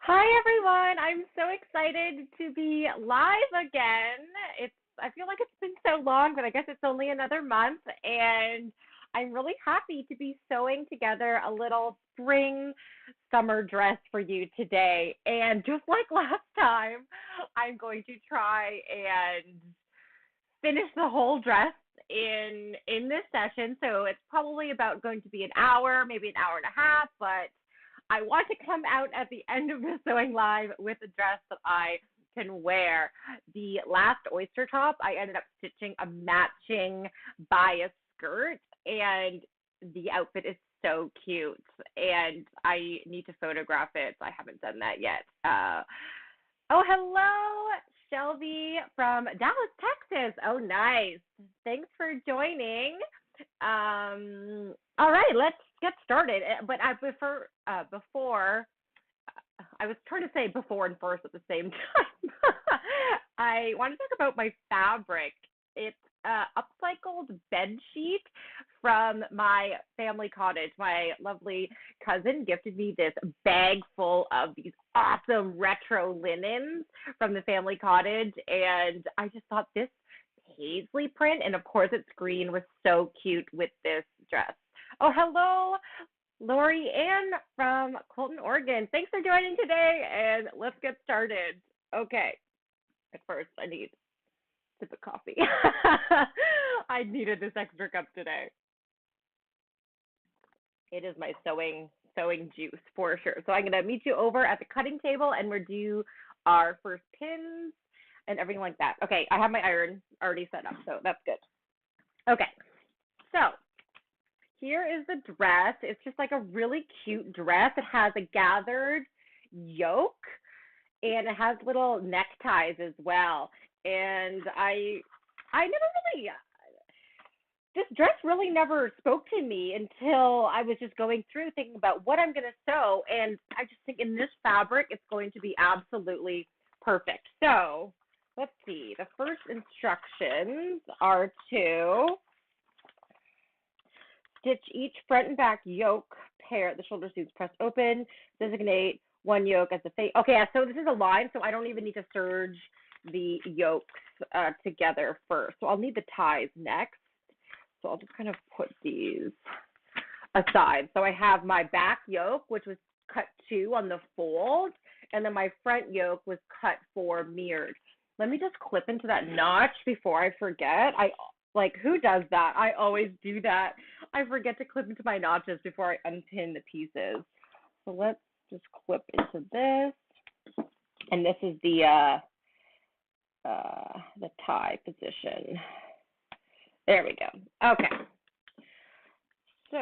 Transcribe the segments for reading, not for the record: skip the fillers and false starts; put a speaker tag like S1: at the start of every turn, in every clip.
S1: Hi everyone. I'm so excited to be live again. I feel like it's been so long, but I guess it's only another month and I'm really happy to be sewing together a little spring summer dress for you today. And just like last time, I'm going to try and finish the whole dress in this session. So it's probably about going to be an hour, maybe an hour and a half, but I want to come out at the end of the sewing live with a dress that I can wear. The last oyster top, I ended up stitching a matching bias skirt, and the outfit is so cute. And I need to photograph it, so I haven't done that yet. Oh, hello, Shelby from Dallas, Texas. Oh, nice. Thanks for joining. All right, let's get started. But before I was trying to say before and first at the same time. I want to talk about my fabric. It's upcycled bed sheet from my family cottage. My lovely cousin gifted me this bag full of these awesome retro linens from the family cottage, and I just thought this paisley print, and of course it's green, was so cute with this dress. Oh, hello, Lori Ann from Colton, Oregon. Thanks for joining today, and let's get started. Okay, at first I need a sip of coffee. I needed this extra cup today. It is my sewing juice for sure. So I'm gonna meet you over at the cutting table, and we'll do our first pins and everything like that. Okay, I have my iron already set up, so that's good. Okay, so here is the dress. It's just like a really cute dress. It has a gathered yoke, and it has little neckties as well. And I never really, this dress really never spoke to me until I was just going through thinking about what I'm going to sew. And I just think in this fabric, it's going to be absolutely perfect. So let's see. The first instructions are to stitch each front and back yoke pair. The shoulder seams pressed open. Designate one yoke as the face. Okay, so this is a line, so I don't even need to serge the yokes together first. So I'll need the ties next. So I'll just kind of put these aside. So I have my back yoke, which was cut 2 on the fold, and then my front yoke was cut 4 mirrored. Let me just clip into that notch before I forget. Who does that? I always do that. I forget to clip into my notches before I unpin the pieces. So let's just clip into this. And this is the tie position. There we go. Okay. So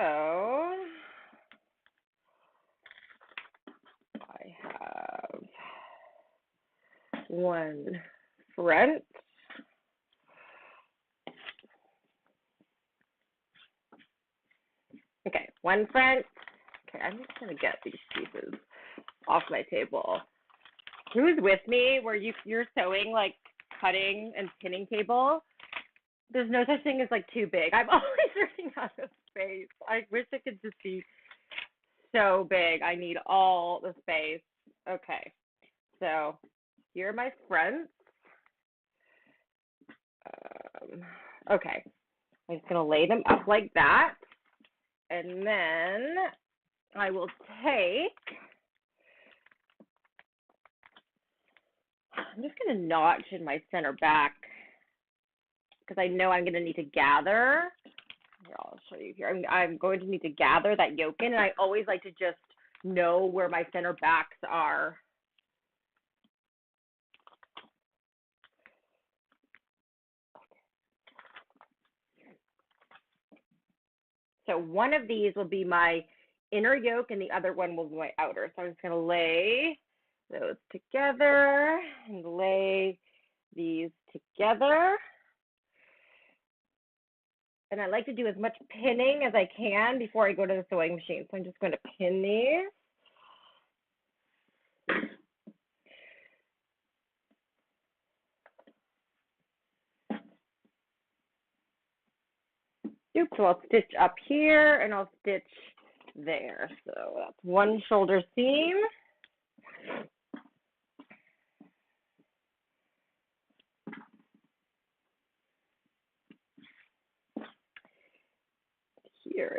S1: I have one front. Okay, one front. Okay, I'm just going to get these pieces off my table. Who's with me where you're sewing like cutting and pinning table? There's no such thing as like too big. I'm always running out of space. I wish it could just be so big. I need all the space. Okay, so here are my fronts. Okay, I'm just going to lay them up like that. And then I will take, I'm just going to notch in my center back because I know I'm going to need to gather. Here, I'll show you here. I'm going to need to gather that yoke in, and I always like to just know where my center backs are. So one of these will be my inner yoke, and the other one will be my outer. So I'm just going to lay those together and lay these together. And I like to do as much pinning as I can before I go to the sewing machine. So I'm just going to pin these. So I'll stitch up here and I'll stitch there. So that's one shoulder seam.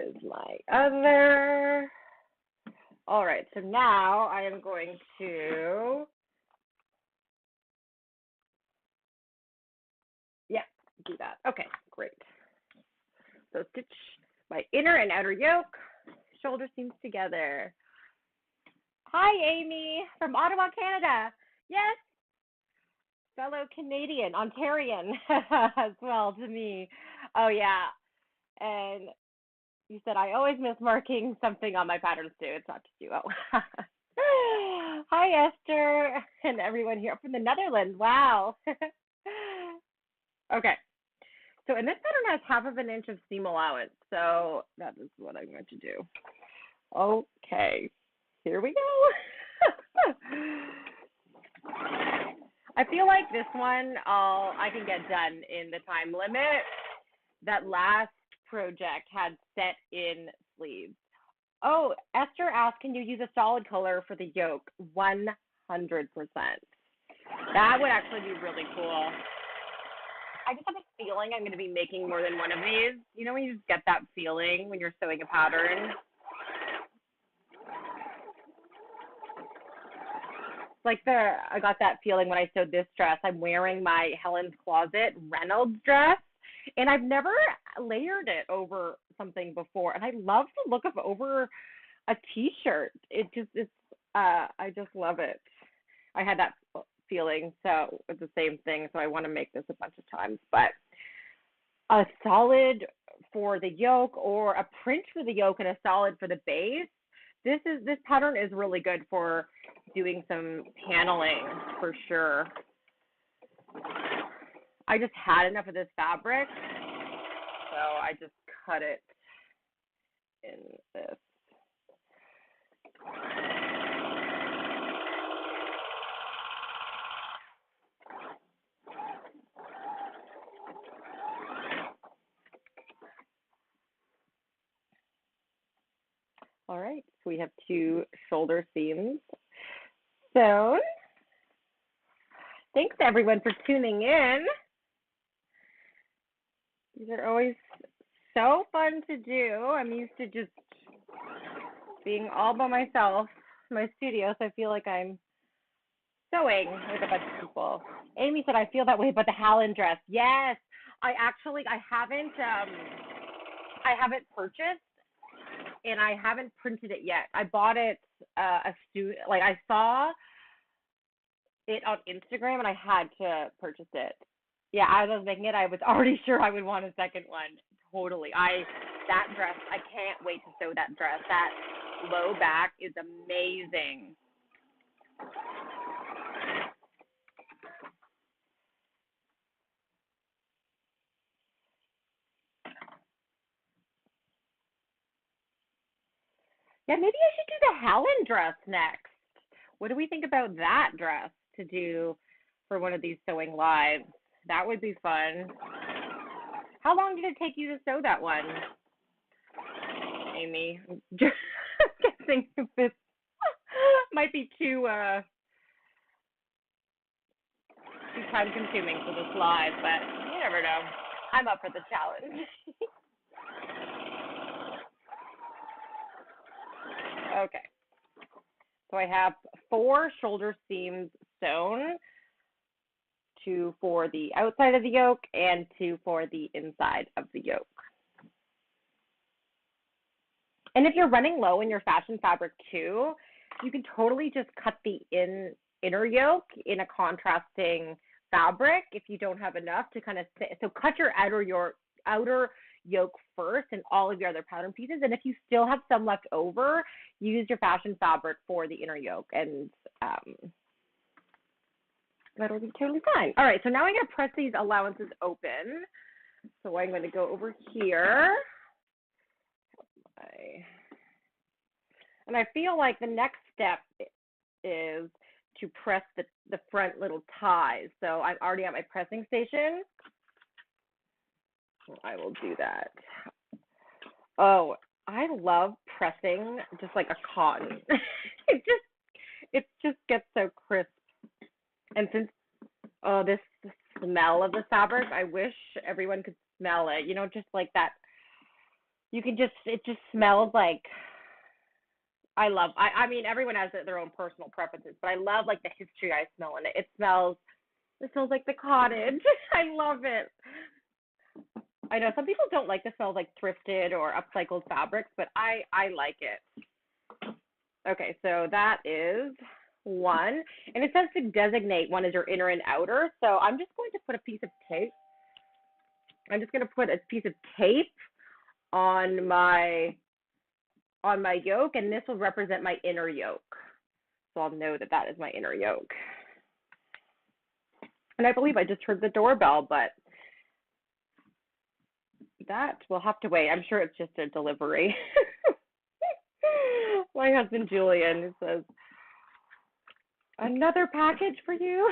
S1: is my other? All right, so now I am going to, do that. Okay, great. So stitch my inner and outer yoke, shoulder seams together. Hi, Amy from Ottawa, Canada. Yes, fellow Canadian, Ontarian as well to me. Oh, yeah. And you said I always miss marking something on my patterns too. It's not just you. Oh. Hi, Esther, and everyone here from the Netherlands. Wow. Okay. So, and this pattern has 1/2 inch of seam allowance. So that is what I'm going to do. Okay. Here we go. I feel like this one I can get done in the time limit. That last project had set in sleeves. Oh, Esther asked, can you use a solid color for the yoke? 100%. That would actually be really cool. I just have a feeling I'm going to be making more than one of these. You know when you just get that feeling when you're sewing a pattern? Like I got that feeling when I sewed this dress. I'm wearing my Helen's Closet Reynolds dress, and I've never layered it over something before. And I love the look of over a t-shirt. I just love it. I had that feeling, so it's the same thing. So I want to make this a bunch of times, but a solid for the yoke or a print for the yoke and a solid for the base. This pattern is really good for doing some paneling for sure. I just had enough of this fabric, so I just cut it in this. All right, so we have 2 shoulder seams sewn. Thanks everyone for tuning in. These are always so fun to do. I'm used to just being all by myself in my studio, so I feel like I'm sewing with a bunch of people. Amy said, I feel that way about the Hallen dress. Yes, I haven't purchased, and I haven't printed it yet. I bought it I saw it on Instagram and I had to purchase it. Yeah, as I was making it, I was already sure I would want a second one. Totally. That dress, I can't wait to sew that dress. That low back is amazing. Yeah, maybe I should do the Hallen dress next. What do we think about that dress to do for one of these sewing lives? That would be fun. How long did it take you to sew that one, Amy? Just guessing if this might be too time consuming for this live, but you never know. I'm up for the challenge. Okay. So I have 4 shoulder seams sewn, 2 for the outside of the yoke and 2 for the inside of the yoke. And if you're running low in your fashion fabric too, you can totally just cut the inner yoke in a contrasting fabric if you don't have enough to kind of so cut your outer yoke first and all of your other pattern pieces, and if you still have some left over, use your fashion fabric for the inner yoke, and that'll be totally fine. All right, so now I'm going to press these allowances open. So I'm going to go over here, and I feel like the next step is to press the front little ties. So I'm already at my pressing station. I will do that. Oh, I love pressing just like a cotton. it just gets so crisp. And since this smell of the fabric, I wish everyone could smell it. You know, just like that You can just, it just smells like, I mean, everyone has their own personal preferences, but I love like the history I smell in it. It smells like the cottage. I love it. I know some people don't like the smell of like thrifted or upcycled fabrics, but I like it. Okay, so that is one. And it says to designate one as your inner and outer. So I'm just going to put a piece of tape. I'm just going to put a piece of tape on my yoke, and this will represent my inner yoke. So I'll know that that is my inner yoke. And I believe I just heard the doorbell, but that will have to wait. I'm sure it's just a delivery. My husband Julian says, another package for you.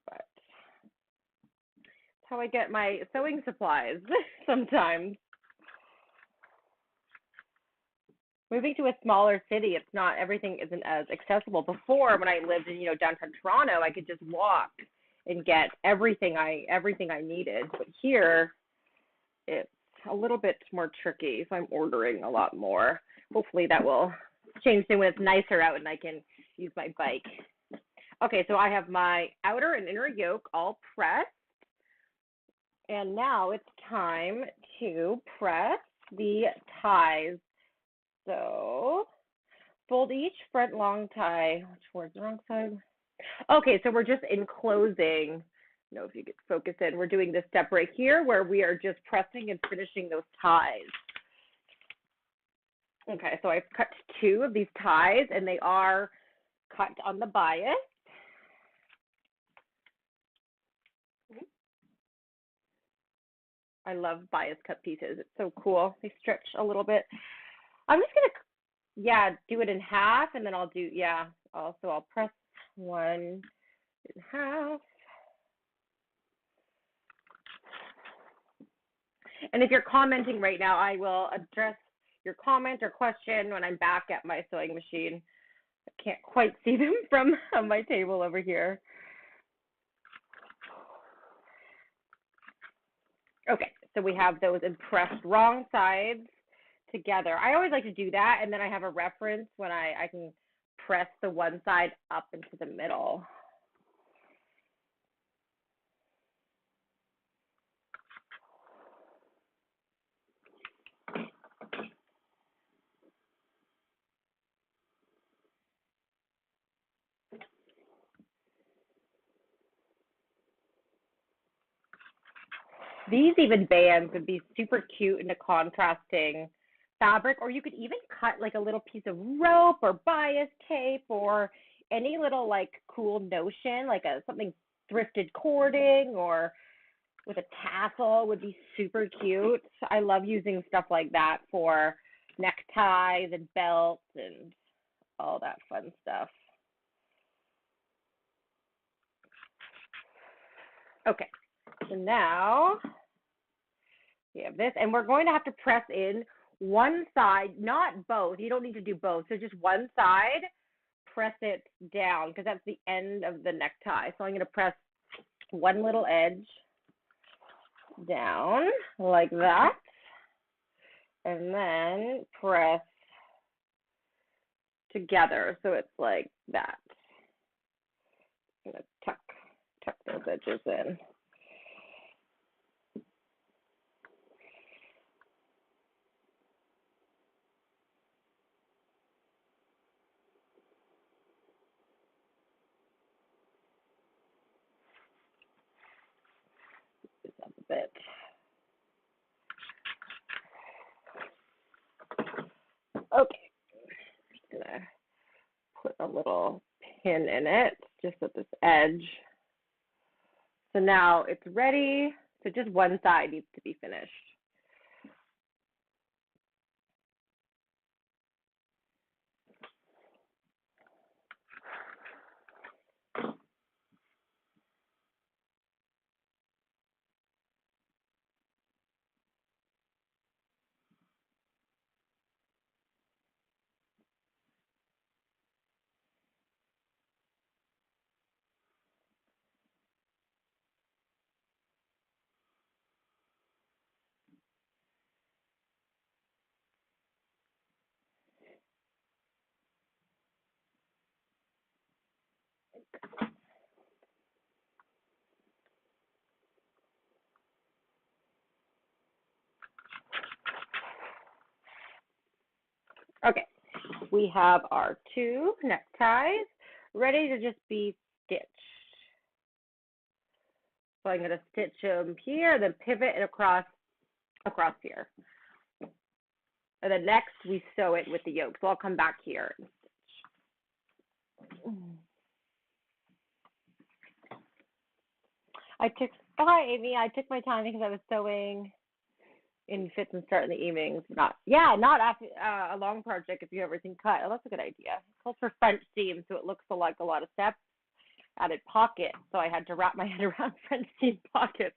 S1: But that's how I get my sewing supplies sometimes. Moving to a smaller city, it's not, everything isn't as accessible. Before, when I lived in, downtown Toronto, I could just walk and get everything I needed. But here, it's a little bit more tricky, so I'm ordering a lot more. Hopefully that will change soon when it's nicer out and I can use my bike. Okay, so I have my outer and inner yoke all pressed. And now it's time to press the ties. So fold each front long tie. Which one's the wrong side? Okay, so we're just enclosing. I don't know if you could focus in. We're doing this step right here where we are just pressing and finishing those ties. Okay, so I've cut two of these ties, and they are cut on the bias. I love bias cut pieces. It's so cool. They stretch a little bit. I'm just going to, do it in half, and then I'll do, also I'll press one in half. And if you're commenting right now, I will address your comment or question when I'm back at my sewing machine. I can't quite see them from my table over here. Okay, so we have those impressed wrong sides together. I always like to do that, and then I have a reference when I can press the one side up into the middle. These even bands would be super cute in a contrasting fabric, or you could even cut like a little piece of rope or bias tape or any little like cool notion, like something thrifted cording or with a tassel would be super cute. I love using stuff like that for neckties and belts and all that fun stuff. Okay, so now we have this, and we're going to have to press in one side, not both. You don't need to do both. So just one side, press it down because that's the end of the necktie. So I'm going to press one little edge down like that, and then press together so it's like that. I'm going to tuck those edges in. This up a bit. Okay, just gonna put a little pin in it just at this edge. So now it's ready. So just one side needs to be finished. Okay, we have our 2 neckties ready to just be stitched. So I'm going to stitch them here, then pivot it across here. And then next we sew it with the yoke. So I'll come back here and stitch. Hi Amy, I took my time because I was sewing in fits and start in the evenings. Not after a long project if you have everything cut. Oh, that's a good idea. It calls for French seam, so it looks like a lot of steps. Added pocket, so I had to wrap my head around French seam pockets.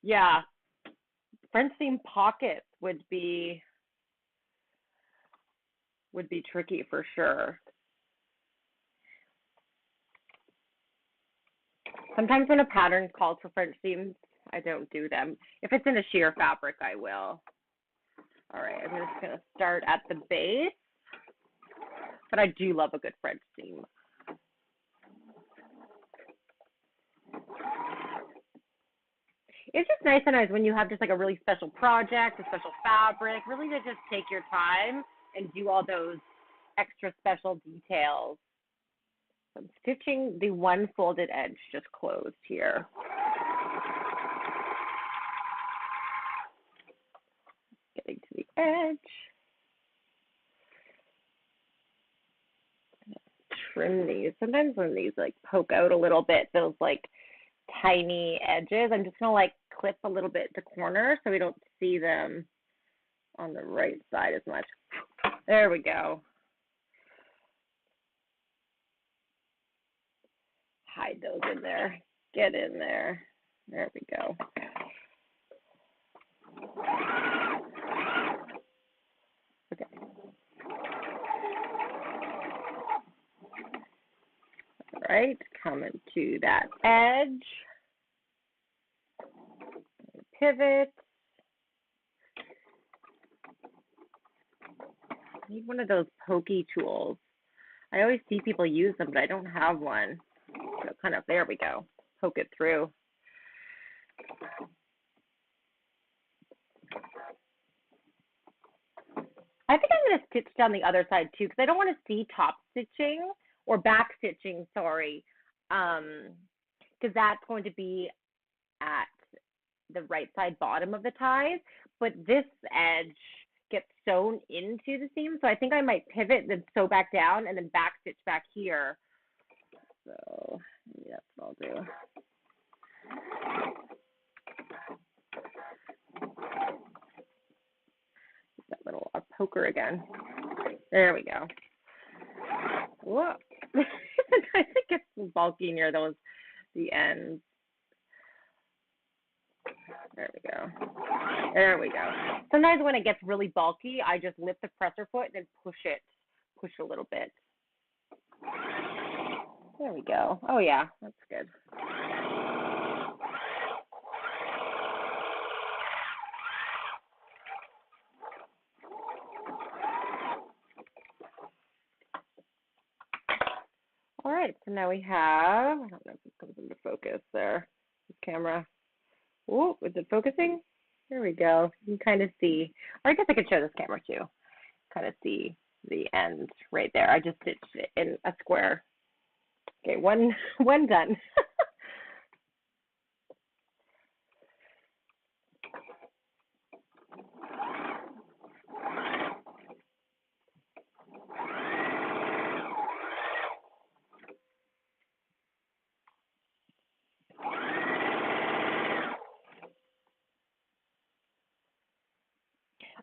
S1: Yeah, French seam pockets would be tricky for sure. Sometimes when a pattern calls for French seams, I don't do them. If it's in a sheer fabric, I will. All right, I'm just going to start at the base, but I do love a good French seam. It's just nice sometimes when you have just like a really special project, a special fabric, really to just take your time and do all those extra special details. So I'm stitching the one folded edge just closed here. Getting to the edge. Trim these. Sometimes when these like poke out a little bit, those like tiny edges, I'm just gonna like clip a little bit to corner so we don't see them on the right side as much. There we go. Hide those in there. Get in there. There we go. Okay. All right, coming to that edge. Pivot. I need one of those pokey tools. I always see people use them, but I don't have one. So kind of, there we go. Poke it through. I think I'm going to stitch down the other side too, because I don't want to see top stitching or back stitching, sorry, because that's going to be at the right side bottom of the ties, but this edge gets sewn into the seam, so I think I might pivot, then sew back down, and then back stitch back here. So maybe that's what I'll do. That little poker again. There we go. Whoa. I think it's bulky near the ends. There we go. There we go. Sometimes when it gets really bulky, I just lift the presser foot and then push a little bit. There we go. Oh yeah, that's good. All right, so now we have, I don't know if it comes into focus there, this camera. Oh, is it focusing? There we go. You can kind of see, or I guess I could show this camera too. Kind of see the end right there. I just stitched it in a square. Okay, one done.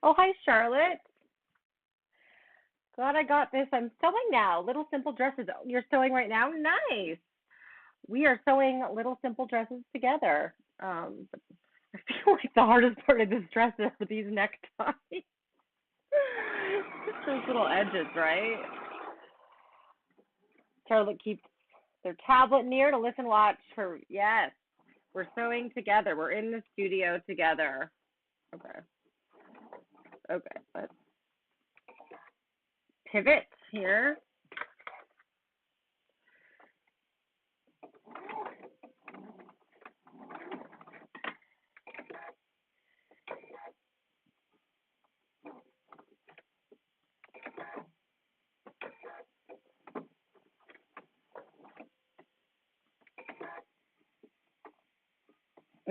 S1: Oh, hi, Charlotte. Glad I got this. I'm sewing now. Little simple dresses. Oh, you're sewing right now? Nice. We are sewing little simple dresses together. I feel like the hardest part of this dress are these neckties. Just those little edges, right? Charlotte keeps their tablet near to listen, watch for, yes. We're sewing together. We're in the studio together. Okay. Okay, let's pivot here.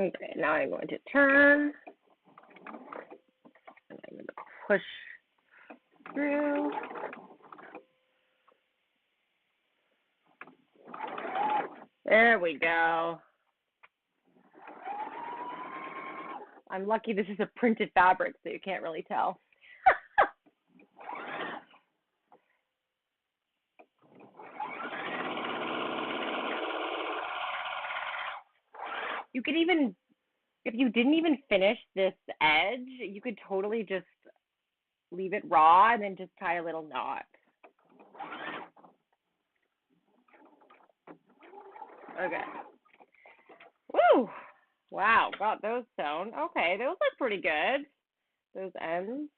S1: Okay, now I'm going to turn, and I'm going to push through. There we go. I'm lucky this is a printed fabric, so you can't really tell. You could even, if you didn't even finish this edge, you could totally just leave it raw and then just tie a little knot. Okay. Woo! Wow, got those sewn. Okay, those look pretty good. Those ends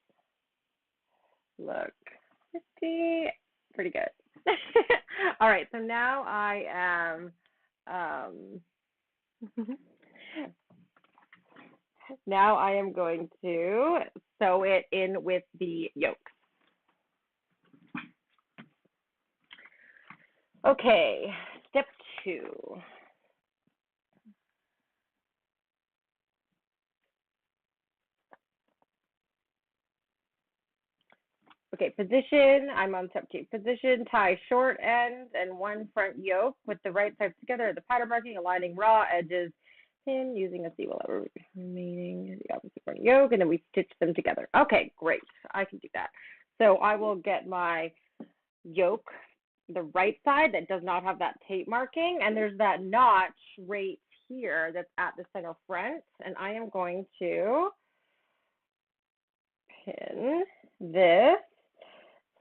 S1: look pretty good. All right, so now I am now I am going to sew it in with the yoke. Okay, step 2. Okay, position, I'm on step 2. Position, tie short ends and one front yoke with the right sides together at the pattern marking, aligning raw edges, pin using a seam lever, remaining the opposite front yoke, and then we stitch them together. Okay, great, I can do that. So I will get my yoke, the right side that does not have that tape marking, and there's that notch right here that's at the center front, and I am going to pin this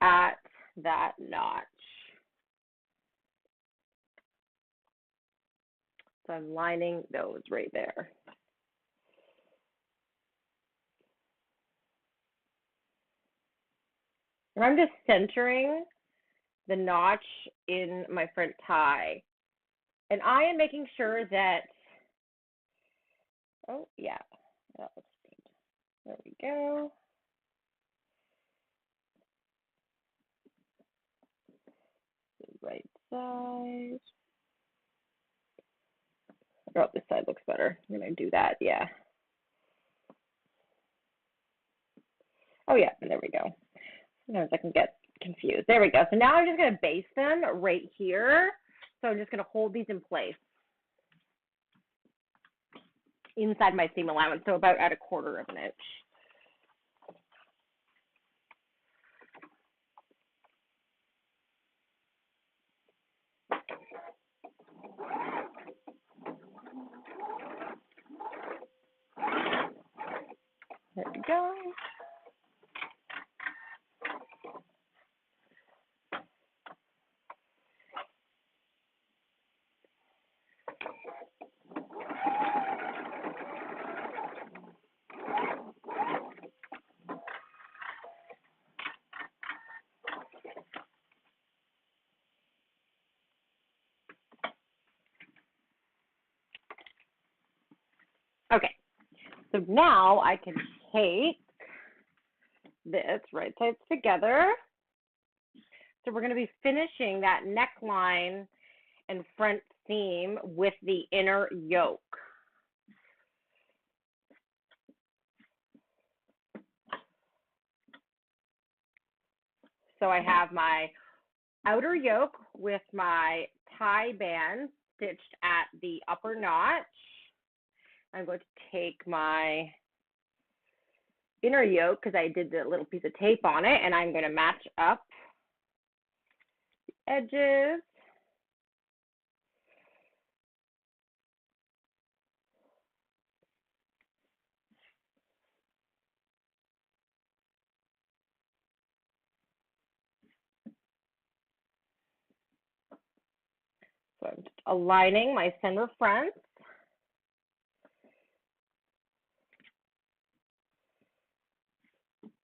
S1: at that notch. So I'm lining those right there. And I'm just centering the notch in my front tie. And I am making sure that, oh yeah, that looks good. There we go. The right side. Oh, this side looks better. I'm gonna do that, yeah. Oh yeah, and there we go. Sometimes I can get confused. There we go. So now I'm just gonna base them right here. So I'm just gonna hold these in place inside my seam allowance, so about at 1/4 of an inch. There we go. Okay, so now I can take this right sides together. So we're going to be finishing that neckline and front seam with the inner yoke. So I have my outer yoke with my tie band stitched at the upper notch. I'm going to take my inner yoke because I did the little piece of tape on it, and I'm going to match up the edges. So I'm just aligning my center front.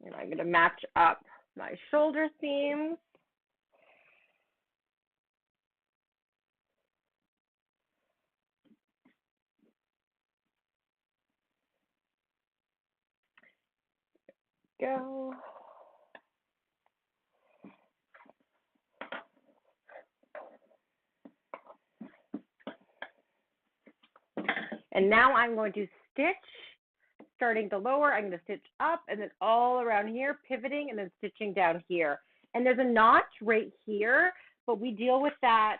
S1: And I'm going to match up my shoulder seams. Go. And now I'm going to stitch, starting the lower, I'm going to stitch up and then all around here, pivoting and then stitching down here. And there's a notch right here, but we deal with that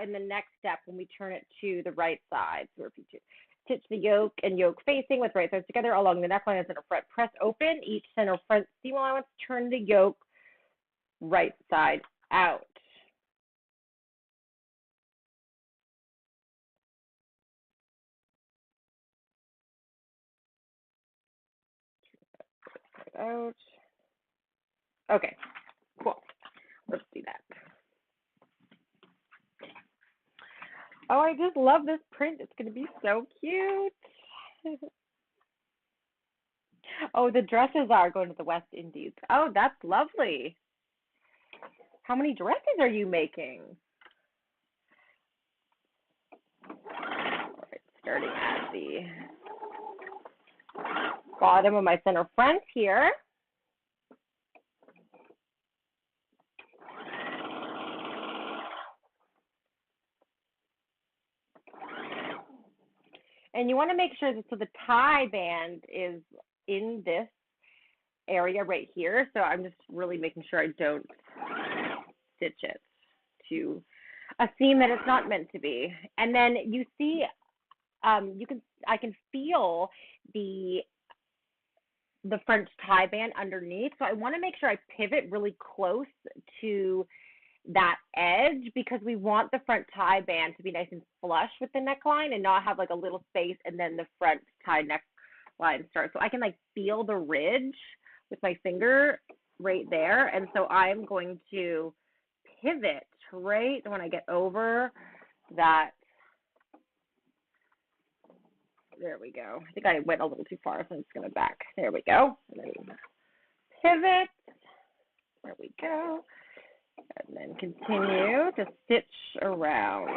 S1: in the next step when we turn it to the right side. So repeat it. Stitch the yoke and yoke facing with right sides together along the neckline and center front. Press open each center front seam allowance. Turn the yoke right side out. Out. Okay, cool. Let's do that. Oh, I just love this print. It's going to be so cute. Oh, the dresses are going to the West Indies. Oh, that's lovely. How many dresses are you making? All right, starting at the bottom of my center front here. And you want to make sure that so the tie band is in this area right here. So I'm just really making sure I don't stitch it to a seam that it's not meant to be. And then you see, I can feel the French tie band underneath. So I want to make sure I pivot really close to that edge because we want the front tie band to be nice and flush with the neckline and not have like a little space and then the front tie neckline starts. So I can like feel the ridge with my finger right there. And so I'm going to pivot right when I get over that. There we go. I think I went a little too far, so I'm just going to back. There we go. And then pivot. There we go. And then continue to stitch around.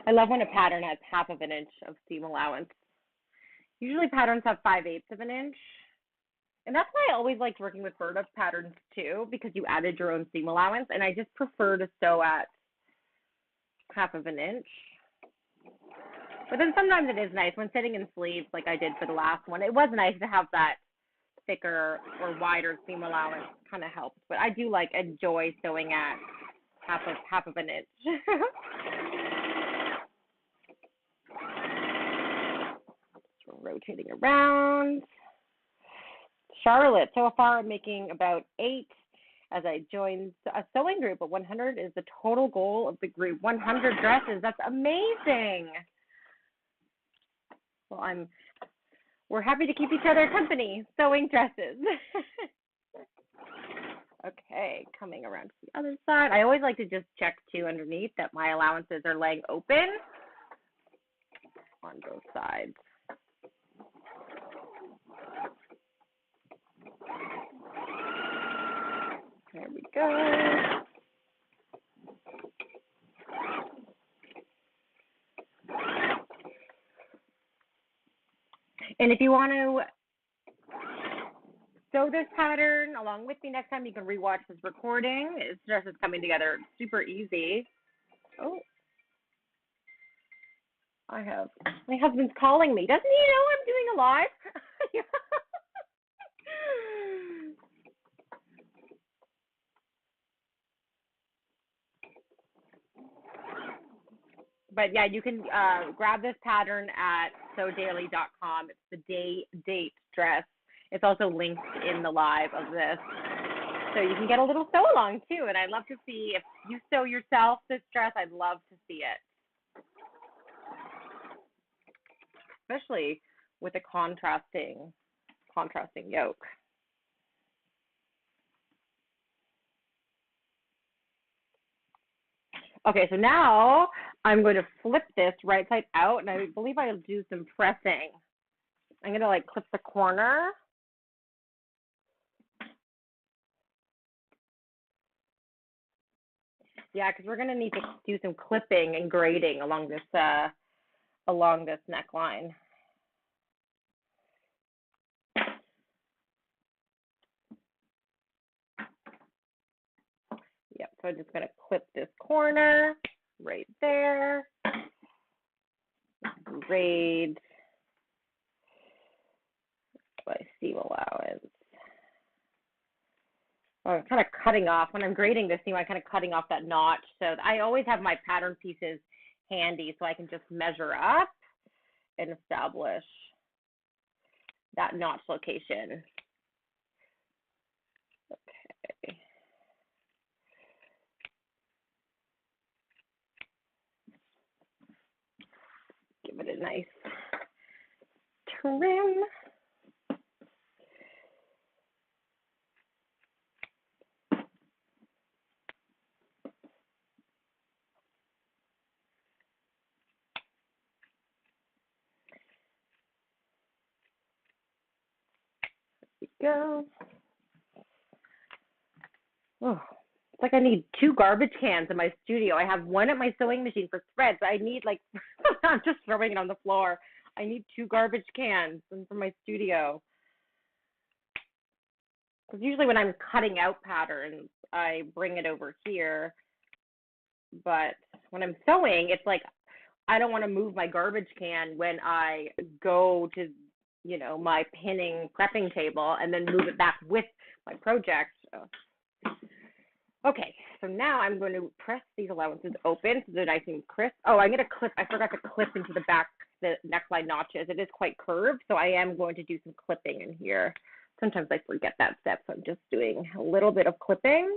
S1: I love when a pattern has 1/2 inch of seam allowance. Usually patterns have 5/8 of an inch. And that's why I always liked working with burlap patterns too, because you added your own seam allowance. And I just prefer to sew at 1/2 inch. But then sometimes it is nice when sitting in sleeves like I did for the last one. It was nice to have that thicker or wider seam allowance, kind of helps. But I do enjoy sewing at half of an inch. Rotating around. Charlotte, so far I'm making about 8 as I joined a sewing group, but 100 is the total goal of the group. 100 dresses, that's amazing. Well, we're happy to keep each other company, sewing dresses. Okay, coming around to the other side. I always like to just check too underneath that my allowances are laying open on both sides. There we go. And if you want to sew this pattern along with me next time, you can rewatch this recording. It's just coming together super easy. Oh, my husband's calling me. Doesn't he know I'm doing a live? But yeah, you can grab this pattern at sewdaily.com. It's the date dress. It's also linked in the live of this. So you can get a little sew along too. And I'd love to see if you sew yourself this dress, I'd love to see it. Especially with a contrasting yoke. Okay, so now I'm going to flip this right side out, and I believe I'll do some pressing. I'm going to clip the corner. Yeah, because we're going to need to do some clipping and grading along this neckline. So I'm just going to clip this corner right there. Braid by seam allowance. So I'm kind of cutting off, when I'm braiding this seam, I'm kind of cutting off that notch. So I always have my pattern pieces handy so I can just measure up and establish that notch location. Okay. Give it a nice trim. Go. Oh, it's like I need 2 garbage cans in my studio. I have one at my sewing machine for threads. I need like, I'm just throwing it on the floor. I need 2 garbage cans from my studio. Because usually when I'm cutting out patterns, I bring it over here. But when I'm sewing, it's like I don't want to move my garbage can when I go to, you know, my pinning prepping table and then move it back with my project. So. Okay, so now I'm going to press these allowances open so they're nice and crisp. Oh, I'm going to clip. I forgot to clip into the back the neckline notches. It is quite curved, so I am going to do some clipping in here. Sometimes I forget that step, so I'm just doing a little bit of clipping.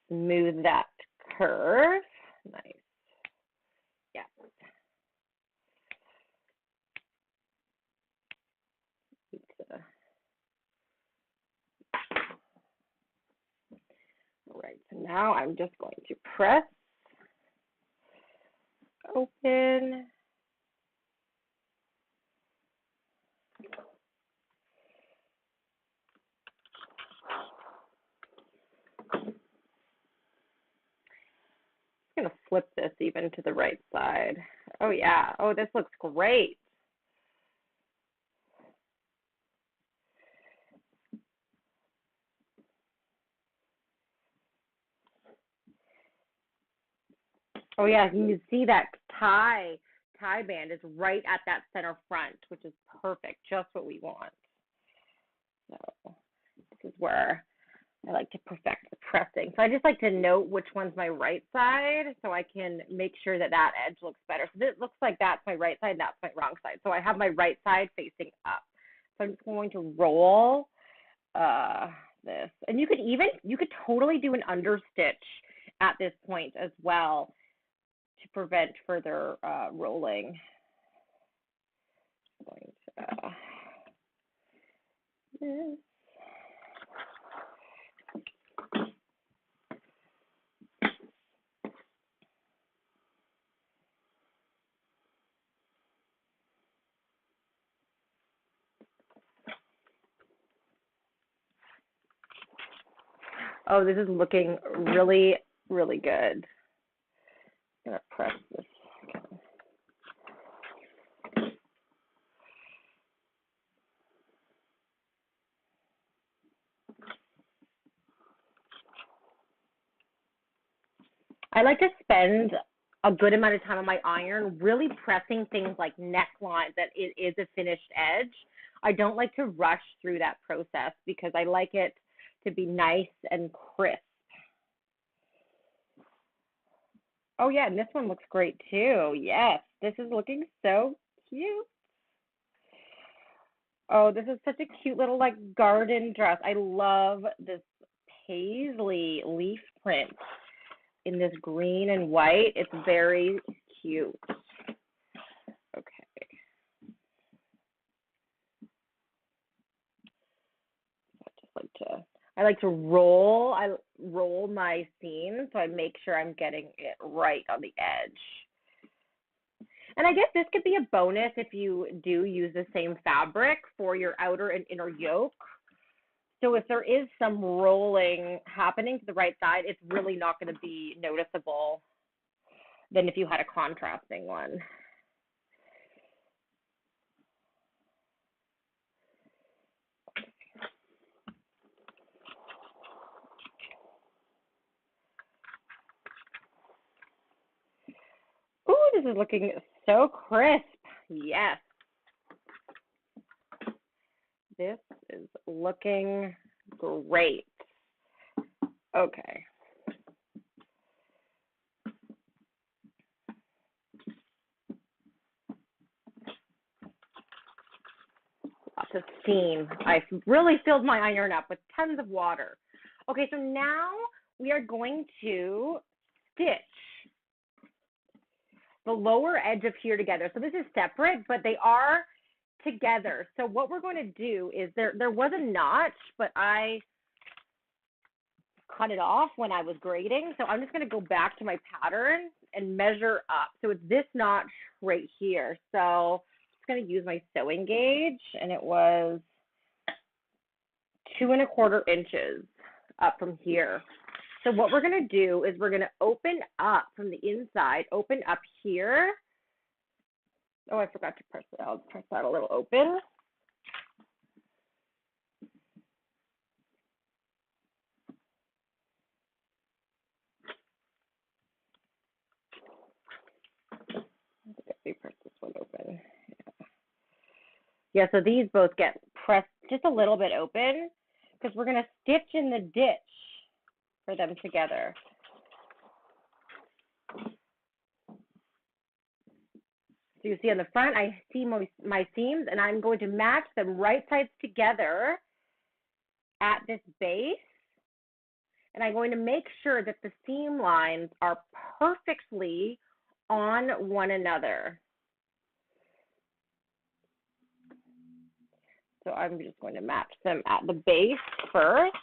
S1: Smooth that curve. Nice. Yeah. All right, so now I'm just going to press open. I'm going to flip this even to the right side. Oh, yeah. Oh, this looks great. Oh, yeah. You can see that tie band is right at that center front, which is perfect. Just what we want. So this is where I like to perfect the pressing. So I just like to note which one's my right side so I can make sure that that edge looks better. So it looks like that's my right side and that's my wrong side. So I have my right side facing up. So I'm just going to roll this. And you could totally do an understitch at this point as well to prevent further rolling. I'm going to, this. Oh, this is looking really, really good. I'm going to press this. I like to spend a good amount of time on my iron, really pressing things like necklines that it is a finished edge. I don't like to rush through that process because I like it to be nice and crisp. Oh yeah, and this one looks great too. Yes, this is looking so cute. Oh, this is such a cute little like garden dress. I love this paisley leaf print in this green and white. It's very cute. Okay. I like to roll my seam so I make sure I'm getting it right on the edge. And I guess this could be a bonus if you do use the same fabric for your outer and inner yoke. So if there is some rolling happening to the right side, it's really not going to be noticeable than if you had a contrasting one. this is looking so crisp. Yes. This is looking great. Okay. Lots of steam. I really filled my iron up with tons of water. Okay, so now we are going to stitch the lower edge of here together. So this is separate, but they are together. So what we're going to do is there was a notch, but I cut it off when I was grading. So I'm just going to go back to my pattern and measure up. So it's this notch right here. So I'm just going to use my sewing gauge, and it was 2 1/4 inches up from here. So what we're going to do is we're going to open up from the inside, open up here. Oh, I forgot to press it. I'll press that a little open. Press this one open. Yeah, so these both get pressed just a little bit open because we're going to stitch in the ditch for them together. So you see on the front, I see my seams, and I'm going to match them right sides together at this base. And I'm going to make sure that the seam lines are perfectly on one another. So I'm just going to match them at the base first.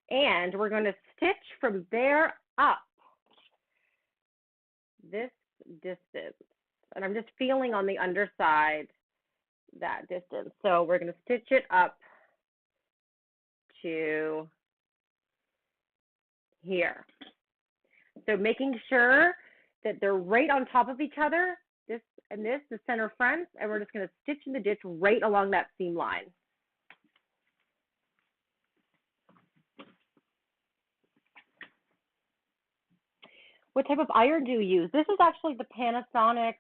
S1: And we're going to stitch from there up this distance. And I'm just feeling on the underside that distance. So we're going to stitch it up to here. So making sure that they're right on top of each other, this and this, the center fronts, and we're just going to stitch in the ditch right along that seam line. What type of iron do you use? This is actually the Panasonic,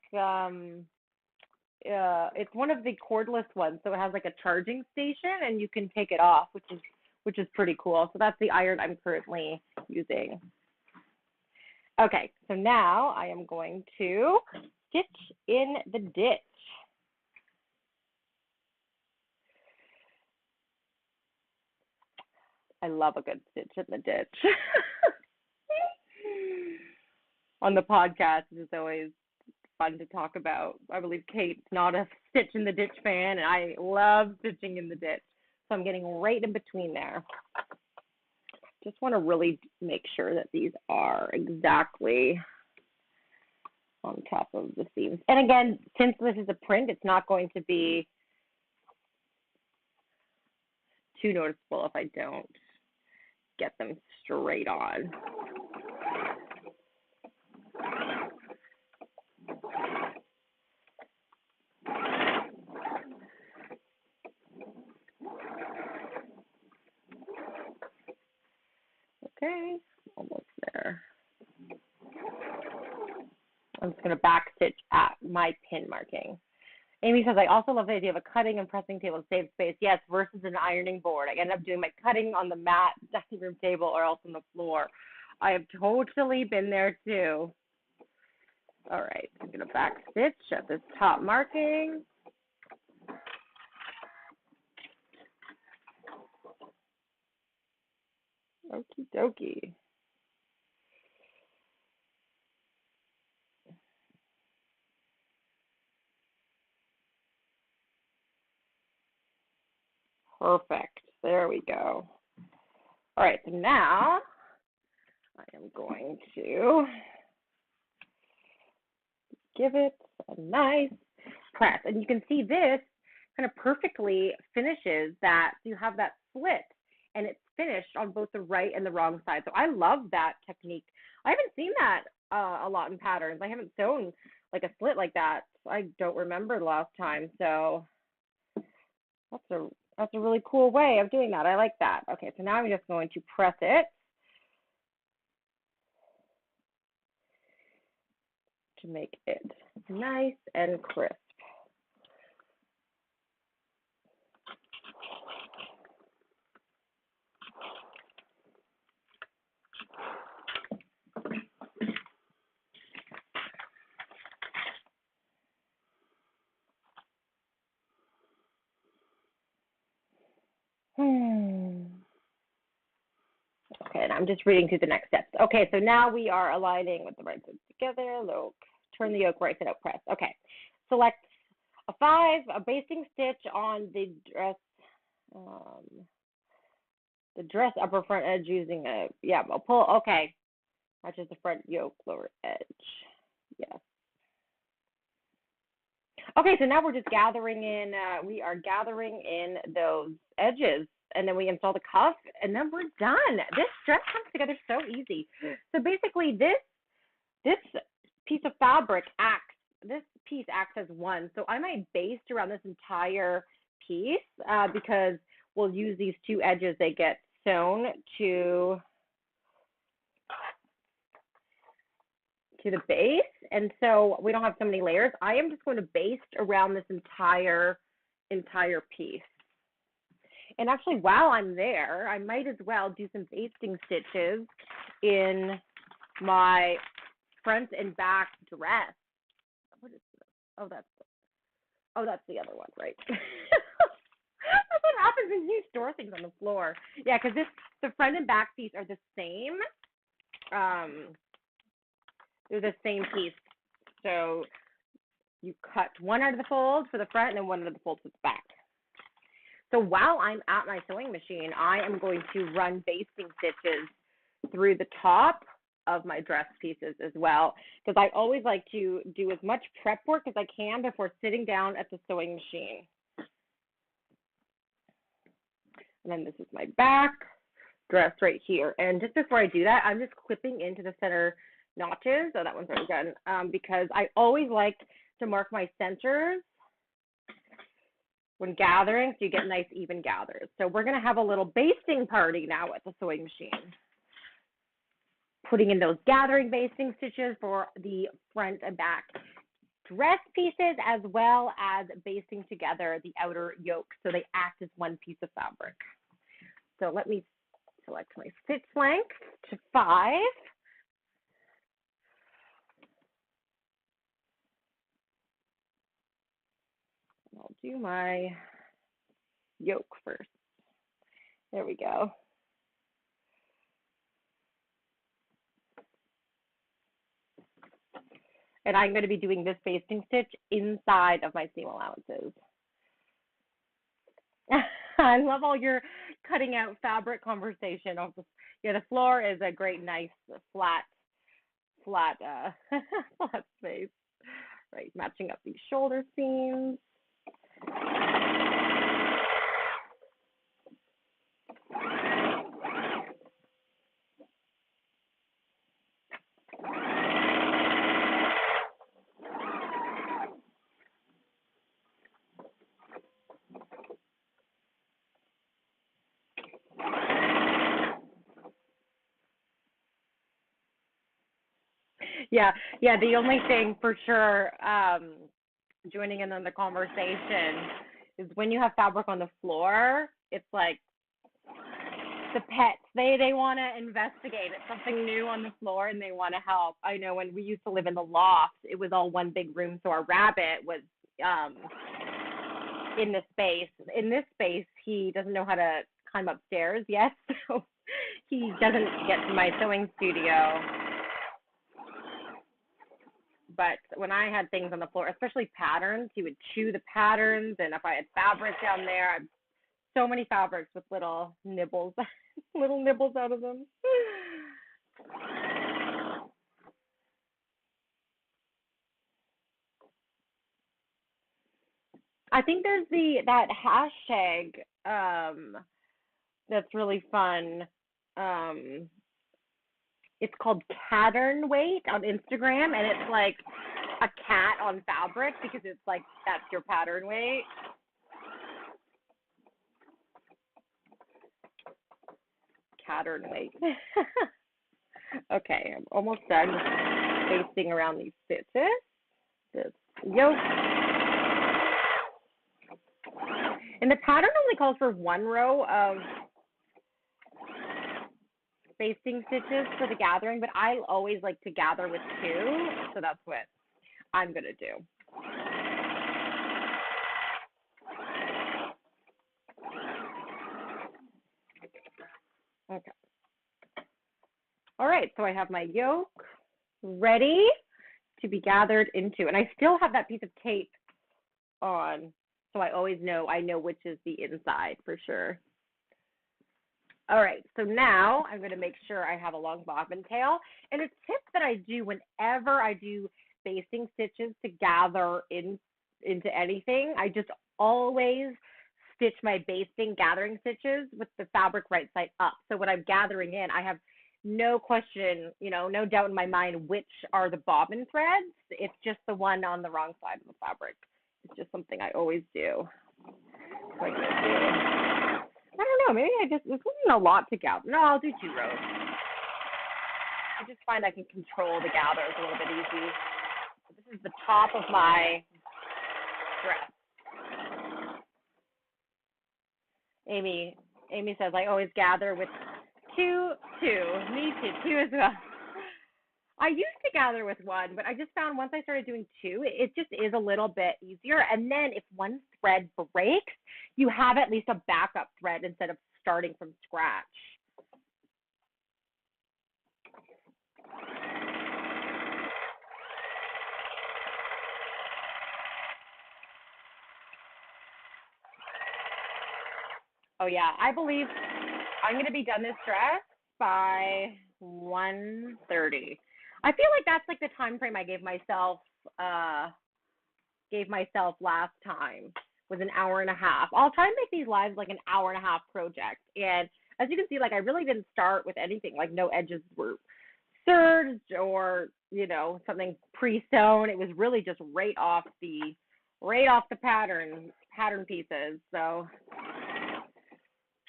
S1: it's one of the cordless ones, so it has like a charging station and you can take it off, which is pretty cool. So that's the iron I'm currently using. Okay, so now I am going to stitch in the ditch. I love a good stitch in the ditch. On the podcast, it's always fun to talk about. I believe Kate's not a stitch in the ditch fan, and I love stitching in the ditch. So I'm getting right in between there. Just want to really make sure that these are exactly on top of the seams. And again, since this is a print, it's not going to be too noticeable if I don't get them straight on. Okay, almost there. I'm just going to back stitch at my pin marking. Amy says, I also love the idea of a cutting and pressing table to save space. Yes, versus an ironing board. I end up doing my cutting on the mat, dining room table, or else on the floor. I have totally been there too. All right, I'm going to back stitch at this top marking. Okie dokie. Perfect. There we go. All right, so now I am going to give it a nice press. And you can see this kind of perfectly finishes that. You have that slit, and it's finished on both the right and the wrong side. So I love that technique. I haven't seen that a lot in patterns. I haven't sewn like a slit like that. I don't remember the last time. So that's a really cool way of doing that. I like that. Okay, so now I'm just going to press it to make it nice and crisp. Okay, and I'm just reading through the next steps. Okay, so now we are aligning with the right sides together. Yoke, turn the yoke right side out, press. Okay, select a 5, a basting stitch on the dress upper front edge using a, I'll pull, okay, matches the front yoke lower edge. Yes. Okay, so now we're just gathering in, we are gathering in those edges, and then we install the cuff, and then we're done. This dress comes together so easy. So basically this piece of fabric this piece acts as one. So I might baste around this entire piece because we'll use these 2 edges. They get sewn to the base, and so we don't have so many layers. I am just going to baste around this entire piece. And actually, while I'm there, I might as well do some basting stitches in my front and back dress. What is this? Oh, that's the other one, right? That's what happens when you store things on the floor. Yeah, because the front and back piece are the same. They're the same piece. So you cut one out of the fold for the front and then one out of the fold for the back. So while I'm at my sewing machine, I am going to run basting stitches through the top of my dress pieces as well, because I always like to do as much prep work as I can before sitting down at the sewing machine. And then this is my back dress right here. And just before I do that, I'm just clipping into the center notches. Oh, that one's already done, because I always like to mark my centers when gathering, so you get nice even gathers. So we're gonna have a little basting party now at the sewing machine. Putting in those gathering basting stitches for the front and back dress pieces, as well as basting together the outer yoke so they act as one piece of fabric. So let me select my stitch length to 5. I'll do my yoke first. There we go. And I'm going to be doing this basting stitch inside of my seam allowances. I love all your cutting out fabric conversation. Yeah, the floor is a great, nice, flat flat space. Right, matching up these shoulder seams. Yeah. The only thing for sure, joining in on the conversation, is when you have fabric on the floor, it's like the pets. They want to investigate. It's something new on the floor, and they want to help. I know when we used to live in the loft, it was all one big room, so our rabbit was in the space. In this space, he doesn't know how to climb upstairs yet, so he doesn't get to my sewing studio. But when I had things on the floor, especially patterns, he would chew the patterns. And if I had fabric down there, I had so many fabrics with little nibbles, little nibbles out of them. I think there's that hashtag that's really fun. It's called pattern weight on Instagram, and it's like a cat on fabric because it's like that's your pattern weight. Pattern weight. Okay, I'm almost done. basting around these stitches. This yoke. And the pattern only calls for one row of basting stitches for the gathering, but I always like to gather with two, so that's what I'm going to do. Okay. All right, so I have my yoke ready to be gathered into, and I still have that piece of tape on, so I always know, I know which is the inside for sure. All right, so now I'm going to make sure I have a long bobbin tail, and a tip that I do whenever I do basting stitches to gather into anything, I just always stitch my basting gathering stitches with the fabric right side up. So when I'm gathering in, I have no question, you know, no doubt in my mind which are the bobbin threads. It's just the one on the wrong side of the fabric. It's just something I always do. So I'm gonna do, I don't know, maybe this isn't a lot to gather. No, I'll do 2 rows. I just find I can control the gathers a little bit easy. This is the top of my dress. Amy says I always gather with two. Me too, 2 as well. I used to gather with 1, but I just found once I started doing 2, it just is a little bit easier. And then if one thread breaks, you have at least a backup thread instead of starting from scratch. Oh yeah, I believe I'm going to be done this dress by 1:30. I feel like that's like the time frame I gave myself last time, was an hour and a half. I'll try and make these lives like an hour and a half project. And as you can see, like I really didn't start with anything, like no edges were serged or, you know, something pre-sewn. It was really just right off the pattern pieces. So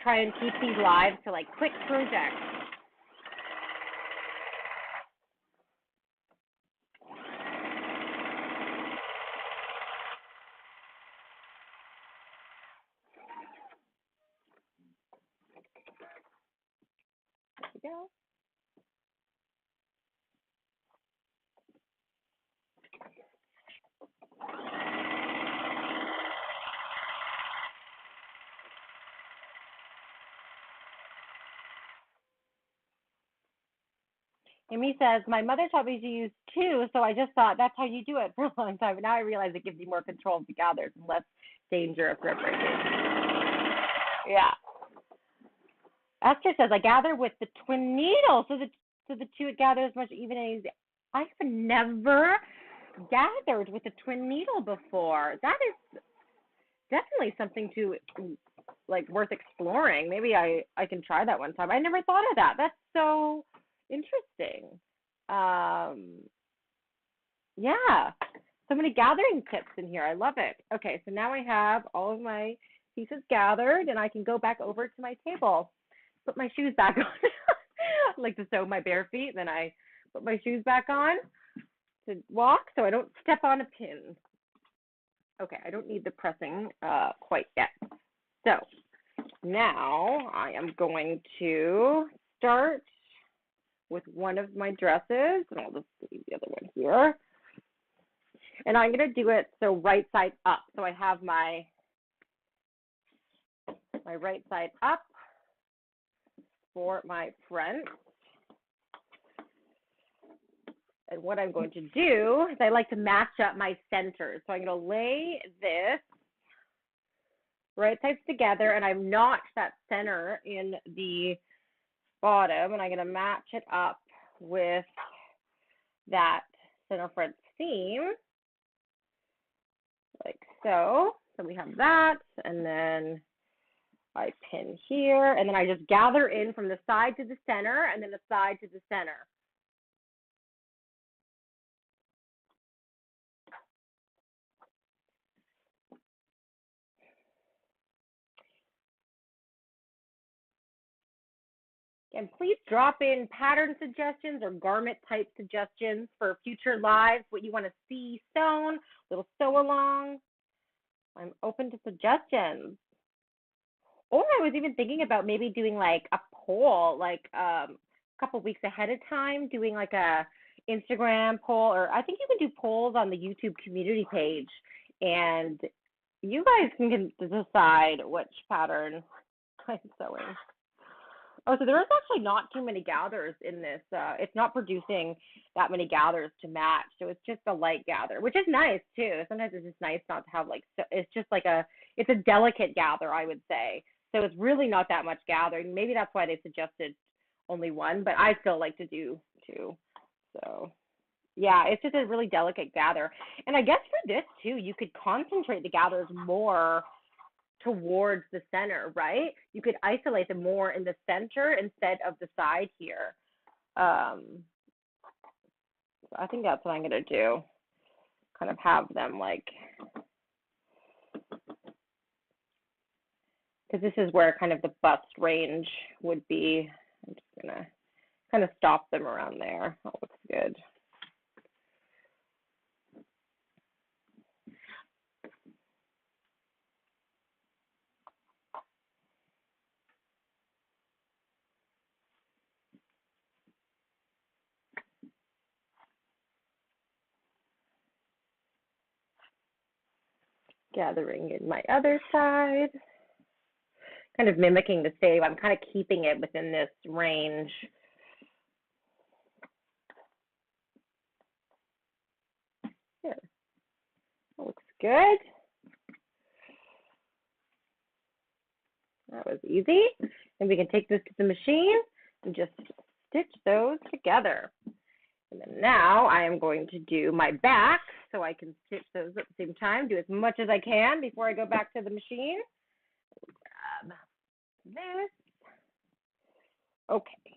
S1: try and keep these lives to like quick projects. There we go. Amy says, my mother taught me to use 2, so I just thought that's how you do it for a long time. But now I realize it gives you more control of the gathers and less danger of thread breaking. Yeah. Esther says, I gather with the twin needle, so the 2 it gathers much even and easy. I've never gathered with a twin needle before. That is definitely something to like worth exploring. Maybe I can try that one time. I never thought of that. That's so interesting. Yeah, so many gathering tips in here. I love it. Okay, so now I have all of my pieces gathered, and I can go back over to my table. Put my shoes back on. I like to sew my bare feet, then I put my shoes back on to walk so I don't step on a pin. Okay, I don't need the pressing quite yet. So now I am going to start with one of my dresses, and I'll just leave the other one here. And I'm going to do it so right side up. So I have my right side up for my front. And what I'm going to do is I like to match up my centers. So I'm going to lay this right sides together, and I've notched that center in the bottom, and I'm going to match it up with that center front seam, like so. So we have that, and then I pin here, and then I just gather in from the side to the center, and then the side to the center. And please drop in pattern suggestions or garment type suggestions for future lives, what you want to see sewn, little sew along. I'm open to suggestions. Or I was even thinking about maybe doing like a poll, like a couple weeks ahead of time, doing like a Instagram poll, or I think you can do polls on the YouTube community page, and you guys can decide which pattern I'm sewing. Oh, so there is actually not too many gathers in this. It's not producing that many gathers to match, so it's just a light gather, which is nice too. Sometimes it's just nice not to have like, so it's just like it's a delicate gather, I would say. So it's really not that much gathering. Maybe that's why they suggested only one, but I still like to do two. So yeah, it's just a really delicate gather. And I guess for this too, you could concentrate the gathers more towards the center, right? You could isolate them more in the center instead of the side here. I think that's what I'm going to do. Kind of have them like, because this is where kind of the bust range would be. I'm just going to kind of stop them around there. That looks good. Gathering in my other side, kind of mimicking the same. I'm kind of keeping it within this range. Here, that looks good. That was easy. And we can take this to the machine and just stitch those together. And then now I am going to do my back so I can stitch those at the same time, do as much as I can before I go back to the machine. Grab this. Okay.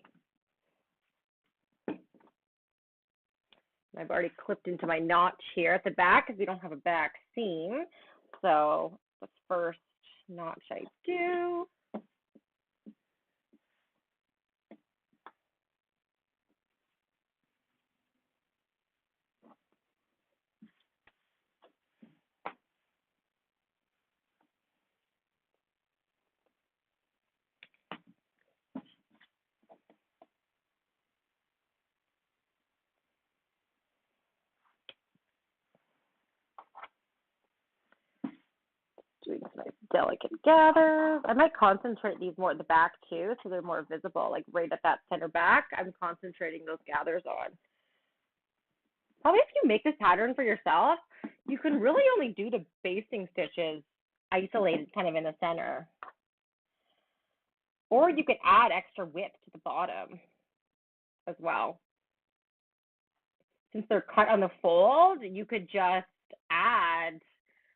S1: I've already clipped into my notch here at the back because we don't have a back seam. So the first notch I do. Doing some nice delicate gathers. I might concentrate these more at the back too, so they're more visible, like right at that center back. I'm concentrating those gathers on. Probably if you make this pattern for yourself, you can really only do the basting stitches isolated kind of in the center. Or you could add extra width to the bottom as well. Since they're cut on the fold, you could just add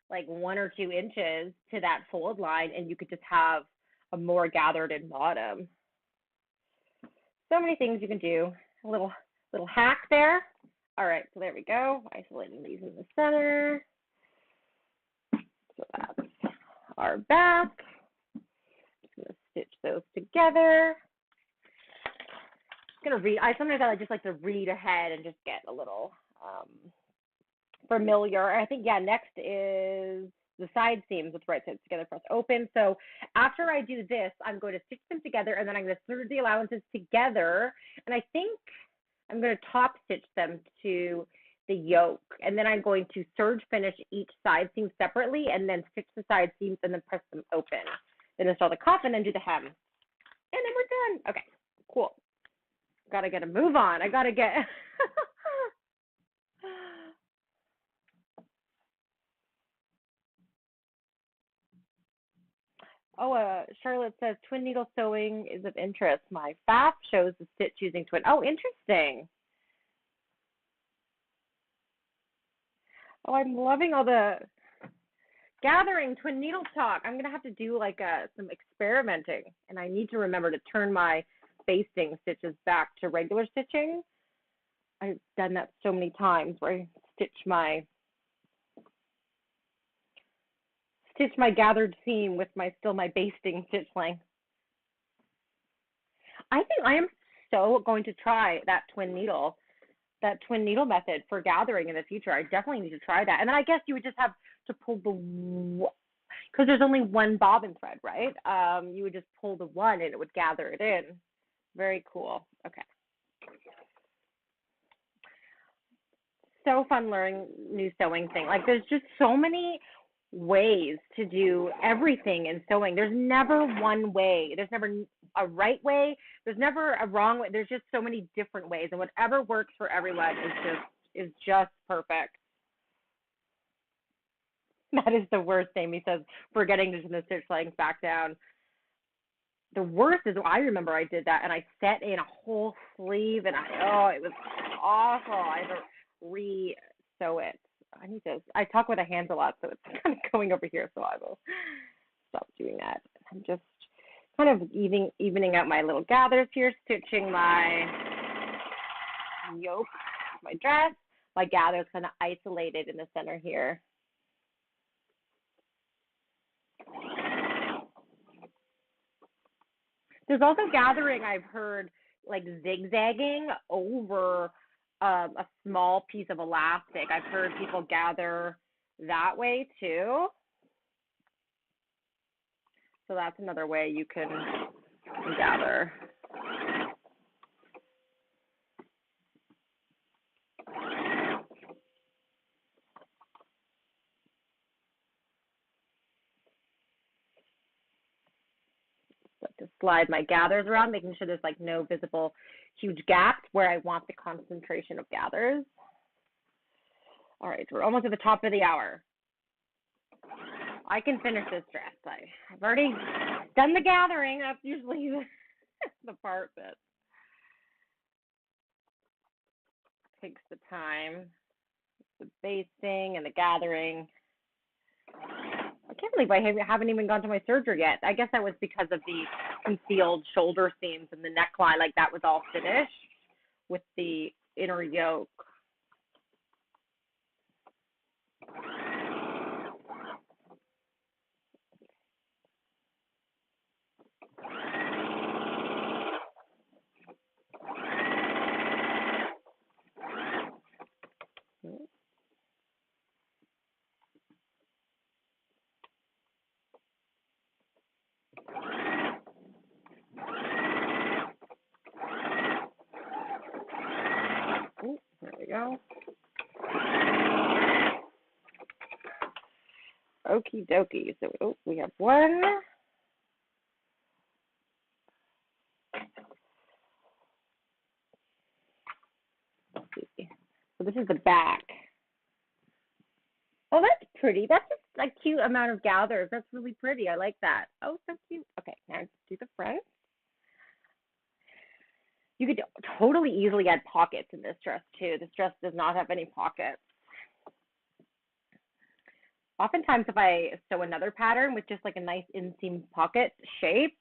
S1: like 1 or 2 inches to that fold line and you could just have a more gathered in bottom. So many things you can do. A little hack there. All right, so there we go. Isolating these in the center. So that's our back. Just gonna stitch those together. I'm gonna read. Sometimes I just like to read ahead and just get a little familiar. I think, yeah, next is the side seams with right sides together, press open. So after I do this, I'm going to stitch them together and then I'm going to serge the allowances together. And I think I'm going to top stitch them to the yoke. And then I'm going to serge finish each side seam separately and then stitch the side seams and then press them open. Then install the cuff and then do the hem. And then we're done. Okay, cool. Gotta get a move on. I gotta get Oh, Charlotte says twin needle sewing is of interest. My FAF shows the stitch using twin. Oh, interesting. Oh, I'm loving all the gathering twin needle talk. I'm gonna have to do like some experimenting, and I need to remember to turn my basting stitches back to regular stitching. I've done that so many times where I stitch my gathered seam with my basting stitch length. I think I am so going to try that twin needle method for gathering in the future. I definitely need to try that. And then I guess you would just have to pull because there's only one bobbin thread, right? You would just pull the one and it would gather it in. Very cool. Okay. So fun learning new sewing thing. Like there's just so many ways to do everything in sewing. There's never one way. There's never a right way. There's never a wrong way. There's just so many different ways, and whatever works for everyone is just perfect. That is the worst, Amy says, forgetting to turn the stitch length back down. The worst is I remember I did that and I set in a whole sleeve and it was awful. I had to re-sew it. I talk with a hand a lot, so it's kind of going over here, so I will stop doing that. I'm just kind of evening out my little gathers here, stitching my yoke, my dress. My gathers kind of isolated in the center here. There's also gathering, I've heard, like zigzagging over a small piece of elastic. I've heard people gather that way too. So that's another way you can gather. To slide my gathers around, making sure there's like no visible huge gaps where I want the concentration of gathers. All right, we're almost at the top of the hour. I can finish this dress. I've already done the gathering. That's usually the part that takes the time. The basting and the gathering. I can't believe I haven't even gone to my serger yet. I guess that was because of the concealed shoulder seams and the neckline. Like that was all finished with the inner yoke. Ooh, there we go. Okie dokie. So we have one. Let's see. So this is the back. Oh, that's pretty. That's just a cute amount of gathers. That's really pretty. I like that. Oh, so cute. Okay, now let's do the front. You could totally easily add pockets in this dress too. This dress does not have any pockets. Oftentimes if I sew another pattern with just like a nice inseam pocket shape,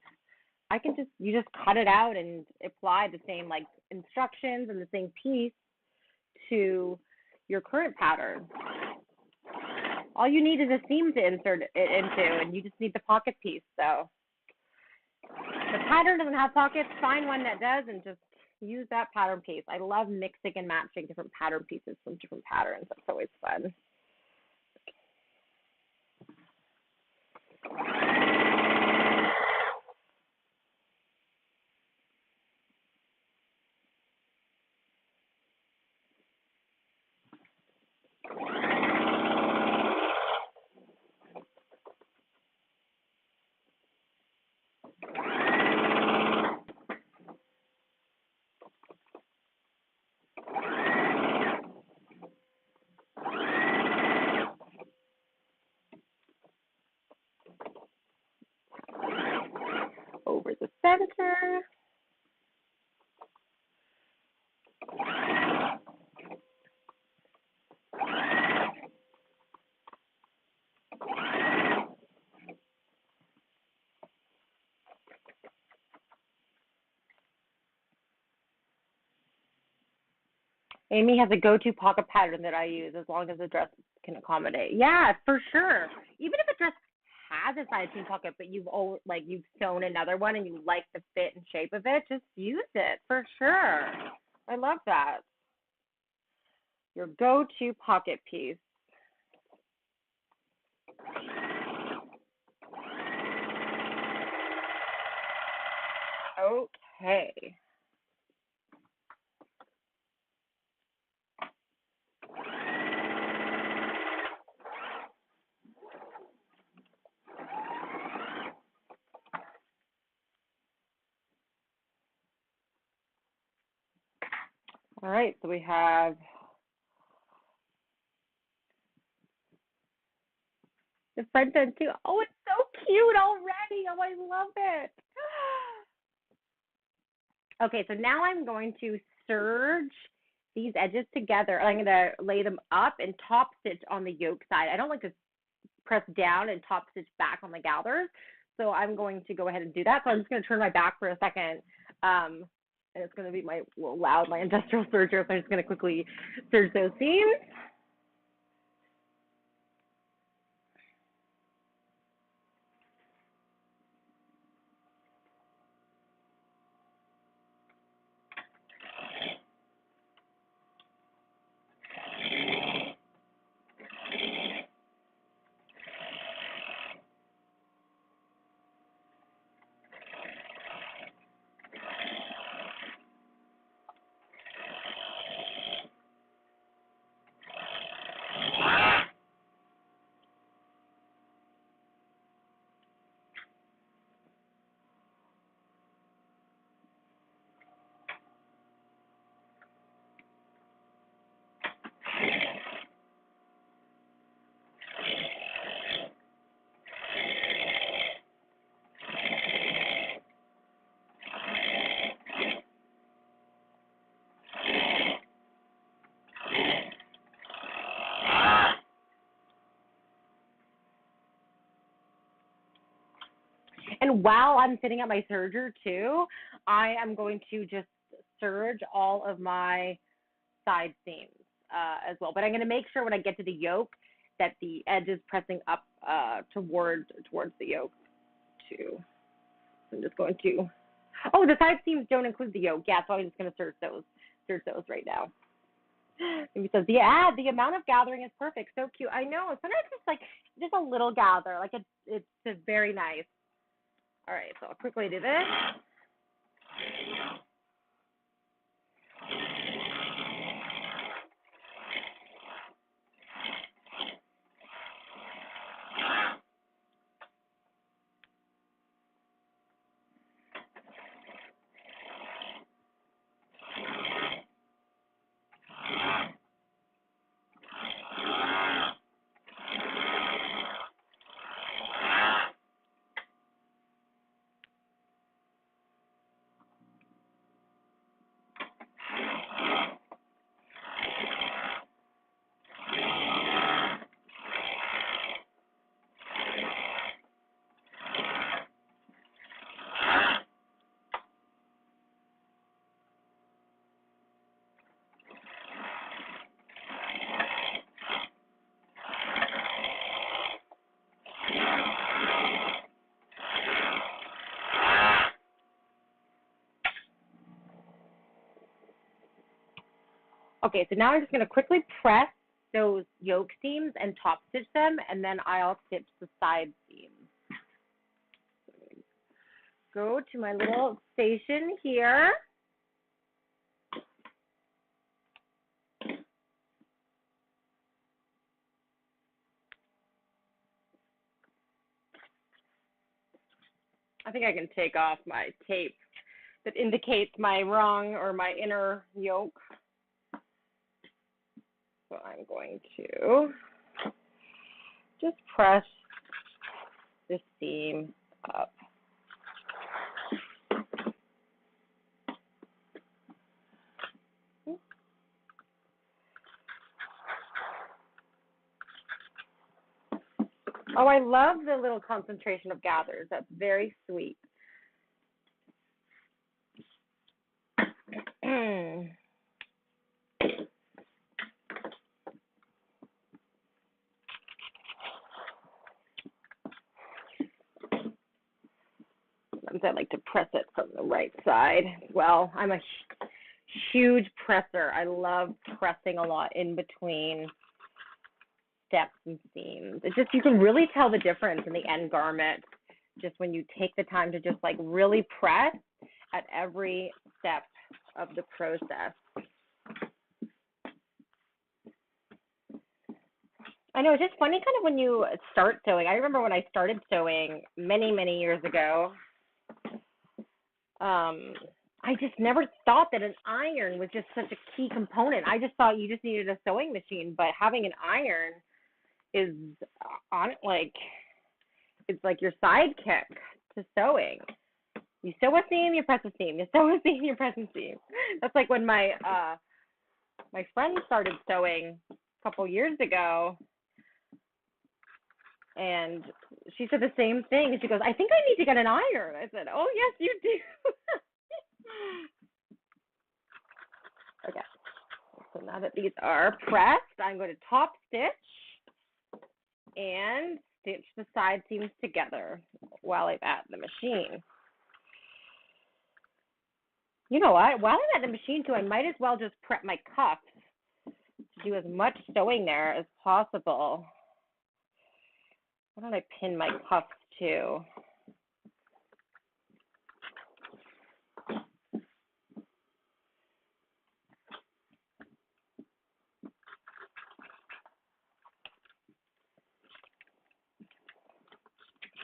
S1: you just cut it out and apply the same like instructions and the same piece to your current pattern. All you need is a seam to insert it into, and you just need the pocket piece. So if the pattern doesn't have pockets, find one that does and just use that pattern piece. I love mixing and matching different pattern pieces from different patterns. That's always fun. Over the center. Amy has a go-to pocket pattern that I use as long as the dress can accommodate. Yeah, for sure. Even if a dress has a side seam pocket, but you've sewn another one and you like the fit and shape of it, just use it for sure. I love that. Your go-to pocket piece. Okay. All right, so we have the front end too. Oh, it's so cute already. Oh, I love it. Okay, so now I'm going to serge these edges together. I'm going to lay them up and top stitch on the yoke side. I don't like to press down and top stitch back on the gathers, so I'm going to go ahead and do that. So I'm just going to turn my back for a second, and it's going to be my my industrial serger, so I'm just going to quickly serge those seams. And while I'm sitting at my serger too, I am going to just serge all of my side seams as well. But I'm going to make sure when I get to the yoke that the edge is pressing up towards the yoke too. I'm just going to. Oh, the side seams don't include the yoke. Yeah, so I'm just going to serge those right now. Maybe says, yeah, the amount of gathering is perfect. So cute. I know. Sometimes it's like just a little gather. Like it's very nice. All right, so I'll quickly do this. Okay, so now I'm just going to quickly press those yoke seams and top stitch them, and then I'll stitch the side seams. Go to my little station here. I think I can take off my tape that indicates my wrong or my inner yoke. So I'm going to just press this seam up. Oh, I love the little concentration of gathers. That's very sweet. Sometimes I like to press it from the right side. Well, I'm a huge presser. I love pressing a lot in between steps and seams. It just, you can really tell the difference in the end garment just when you take the time to just like really press at every step of the process. I know, it's just funny kind of when you start sewing. I remember when I started sewing many, many years ago, I just never thought that an iron was just such a key component. I just thought you just needed a sewing machine, but having an iron is on like, it's like your sidekick to sewing. You sew a seam, you press a seam. You sew a seam, you press a seam. That's like when my friend started sewing a couple years ago, and she said the same thing. She goes, I think I need to get an iron. I said, oh, yes, you do. Okay, so now that these are pressed, I'm going to top stitch and stitch the side seams together while I'm at the machine. You know what? While I'm at the machine, too, I might as well just prep my cuffs to do as much sewing there as possible. Why don't I pin my cuffs, too?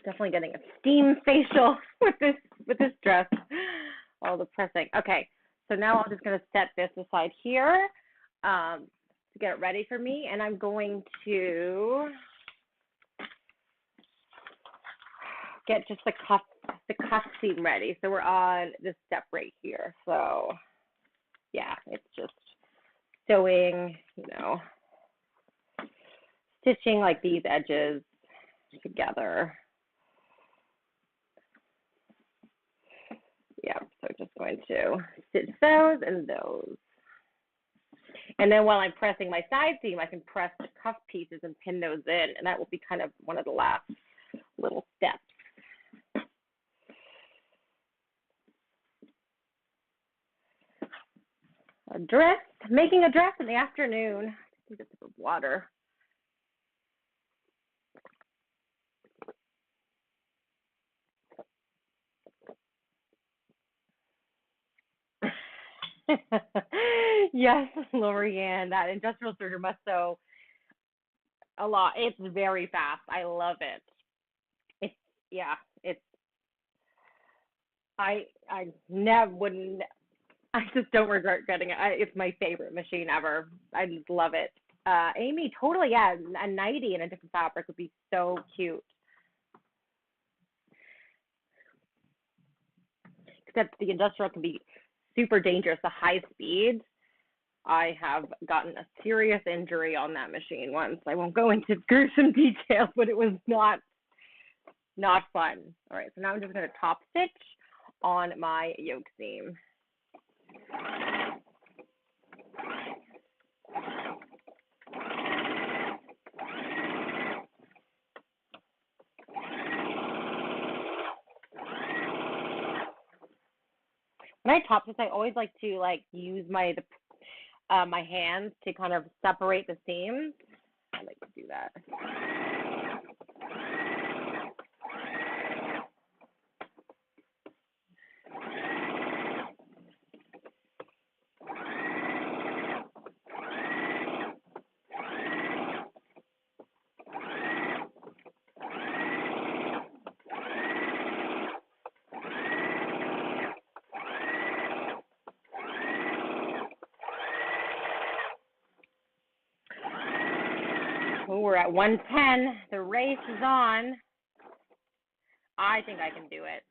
S1: Definitely getting a steam facial with this dress. All the pressing. Okay, so now I'm just going to set this aside here to get it ready for me, and I'm going to get just the cuff seam ready. So we're on this step right here. So yeah, it's just sewing, you know, stitching like these edges together. Yeah, so just going to stitch those and those. And then while I'm pressing my side seam, I can press the cuff pieces and pin those in, and that will be kind of one of the last little steps. A dress, making a dress in the afternoon. I need a sip of water. Yes, Lorianne, that industrial serger must sew a lot. It's very fast. I love it. It's, yeah, it's, I never wouldn't, I just don't regret getting it. It's my favorite machine ever. I just love it. Amy, totally, yeah, a nightie in a different fabric would be so cute. Except the industrial can be super dangerous. The high speeds, I have gotten a serious injury on that machine once. I won't go into gruesome detail, but it was not fun. All right, so now I'm just going to top stitch on my yoke seam. When I top stitch, I always like to use my hands to kind of separate the seams. I like to do that. Oh, we're at 110. The race is on. I think I can do it.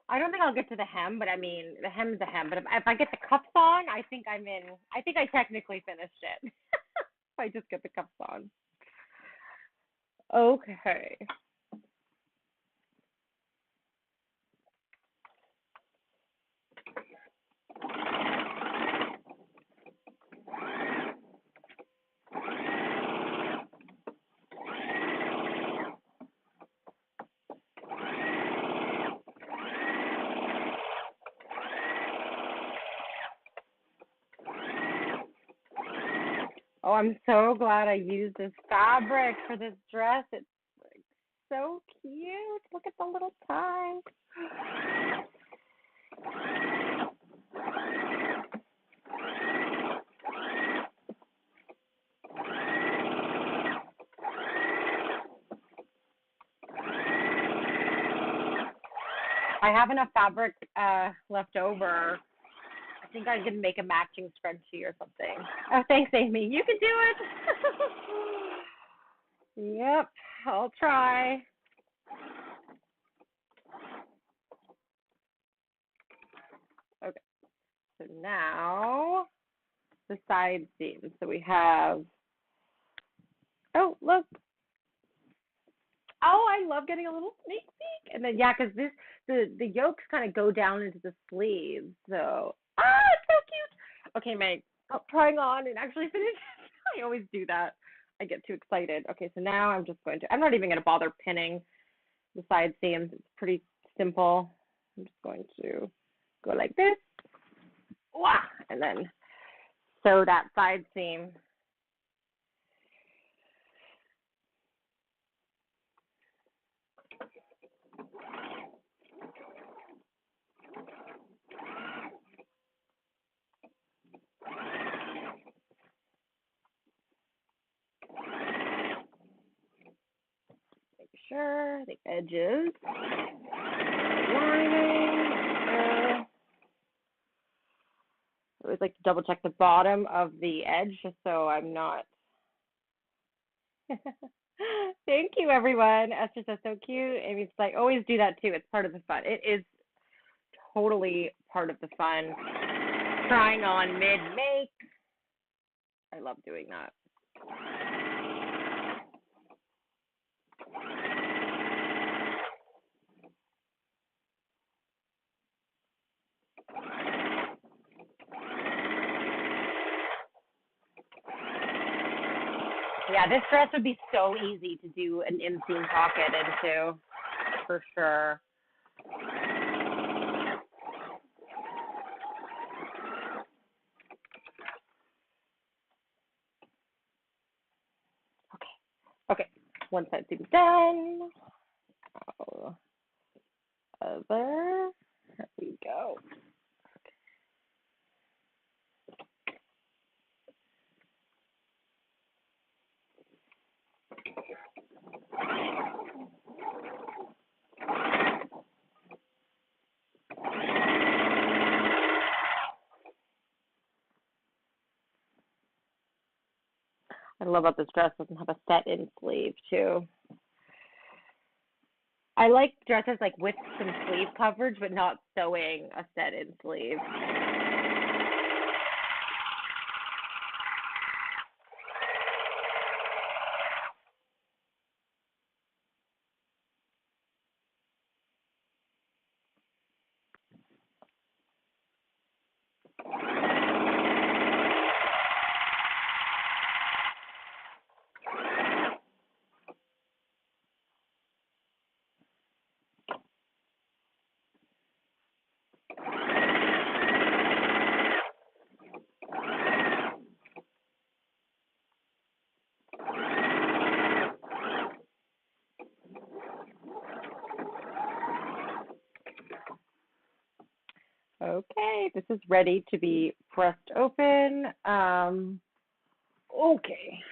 S1: I don't think I'll get to the hem, but I mean, the hem's a hem. But if I get the cuffs on, I think I'm in. I think I technically finished it. If I just get the cuffs on. Okay. Oh, I'm so glad I used this fabric for this dress. It's like so cute. Look at the little tie. I have enough fabric left over. I think I can make a matching scrunchie or something. Oh, thanks, Amy. You can do it. Yep, I'll try. Okay, so now the side seams. So we have, oh, look. Oh, I love getting a little sneak peek. And then, yeah, because the yokes kind of go down into the sleeves. So, it's so cute. Okay, Meg, trying on and actually finish. I always do that. I get too excited. Okay, so now I'm not even going to bother pinning the side seams. It's pretty simple. I'm just going to go like this. Wah! And then sew that side seam. Make sure the edges lining. I always like to double check the bottom of the edge just so I'm not. Thank you, everyone. Esther says so cute. Amy's like, always do that too. It's part of the fun. It is totally part of the fun. Trying on mid-make. I love doing that. Yeah, this dress would be so easy to do an inseam pocket into, for sure. Okay, one side seam's done. Other, here we go. I love how this dress doesn't have a set-in sleeve too. I like dresses like with some sleeve coverage, but not sewing a set-in sleeve. Okay, this is ready to be pressed open. Okay.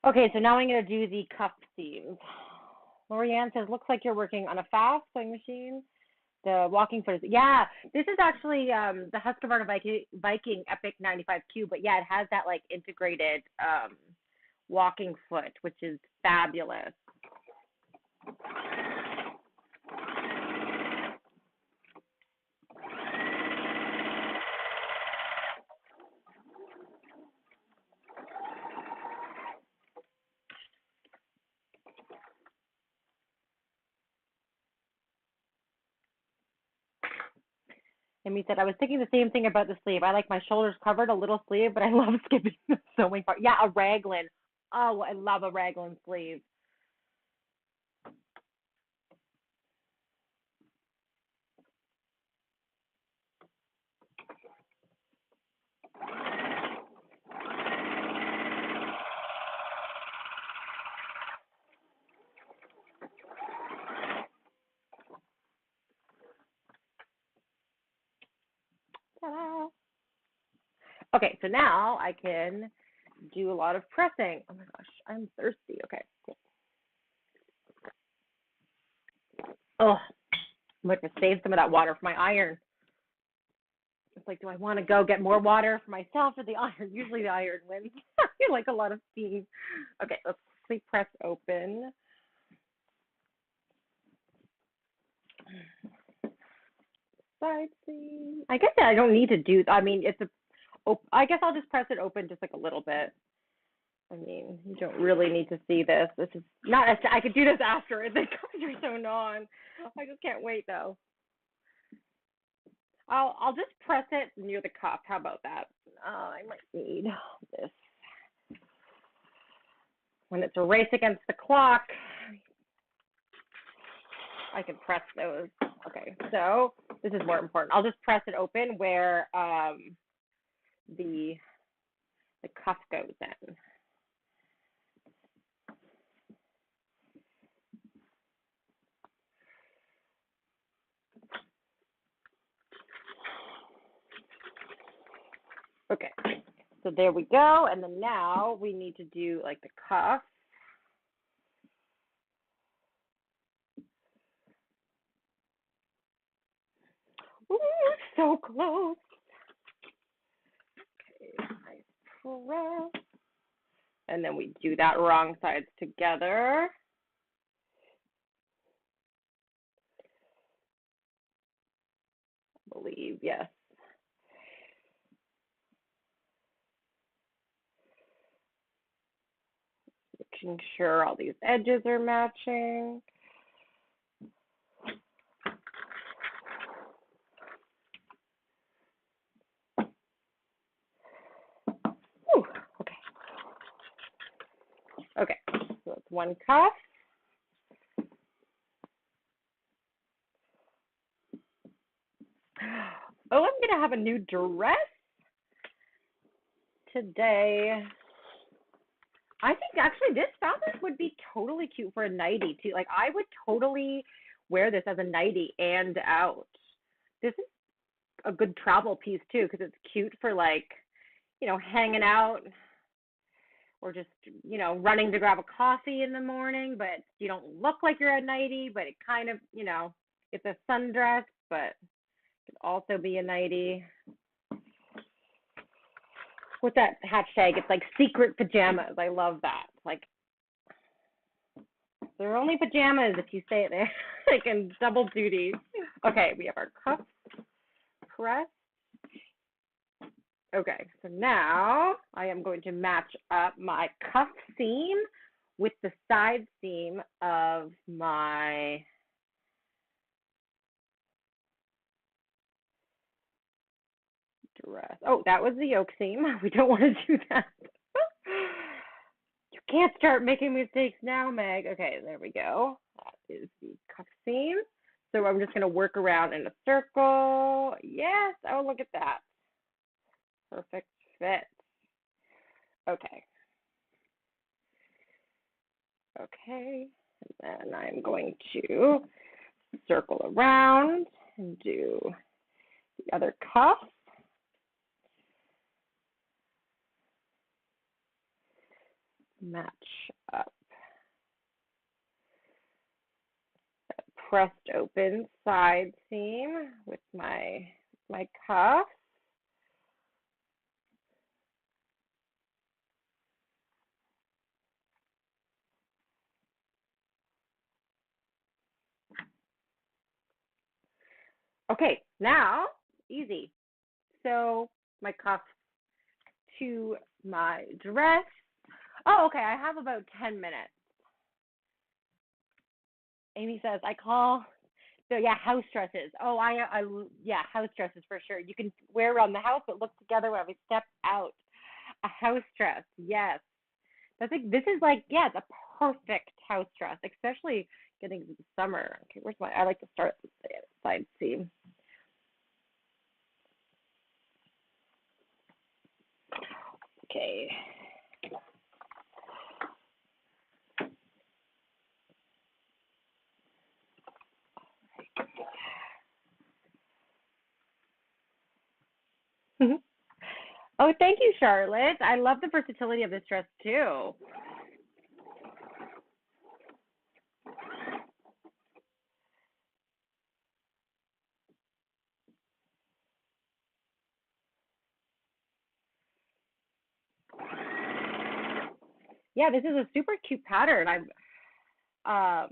S1: Okay, so now I'm going to do the cuff seams. Lorianne says, looks like you're working on a fast sewing machine. The walking foot is, yeah, this is actually the Husqvarna Viking Epic 95Q, but yeah, it has that like integrated walking foot, which is fabulous. Amy said, I was thinking the same thing about the sleeve. I like my shoulders covered, a little sleeve, but I love skipping the sewing part. Yeah, a raglan. Oh, I love a raglan sleeve. Ta-da. Okay, so now I can do a lot of pressing. Oh my gosh, I'm thirsty. Okay, cool. Oh, I'm going to save some of that water for my iron. It's like, do I want to go get more water for myself or the iron? Usually the iron wins. I feel like a lot of steam. Okay, let's quickly press open. Side seam. I guess I don't need to do, I mean, I guess I'll just press it open just like a little bit. I mean, you don't really need to see this. This is not, I could do this after. The colors are so on. I just can't wait though. I'll just press it near the cuff. How about that? I might need this. When it's a race against the clock, I can press those. Okay, so this is more important. I'll just press it open where the cuff goes in. Okay, so there we go. And then now we need to do like the cuff. Ooh, so close. Okay, nice press. And then we do that wrong sides together. I believe, yes. Making sure all these edges are matching. Ooh, okay. Okay, so that's one cuff. Oh, I'm gonna have a new dress today. I think actually this fabric would be totally cute for a nightie too. Like I would totally wear this as a nightie and out. This is a good travel piece too because it's cute for like, you know, hanging out or just, you know, running to grab a coffee in the morning, but you don't look like you're a nightie, but it kind of, you know, it's a sundress, but it could also be a nightie. What's that hashtag? It's like secret pajamas. I love that. Like, they're only pajamas if you say it there. Like in double duty. Okay, we have our cuff press. Okay, so now I am going to match up my cuff seam with the side seam of my dress. Oh, that was the yoke seam. We don't want to do that. You can't start making mistakes now, Meg. Okay, there we go. That is the cuff seam. So I'm just going to work around in a circle. Yes. Oh, look at that. Perfect fit. Okay. Okay. And then I'm going to circle around and do the other cuff. Match up. That pressed open side seam with my cuff. Okay, now easy. So my cuff to my dress. Oh, okay, I have about 10 minutes. Amy says, I call, so yeah, house dresses. Oh, yeah, house dresses for sure. You can wear around the house, but look together when we step out. A house dress, yes. That's like, this is like, yeah, it's a perfect house dress, especially getting into the summer. Okay, I like to start with the side seam. Okay. Oh, thank you, Charlotte. I love the versatility of this dress too. Yeah, this is a super cute pattern. Um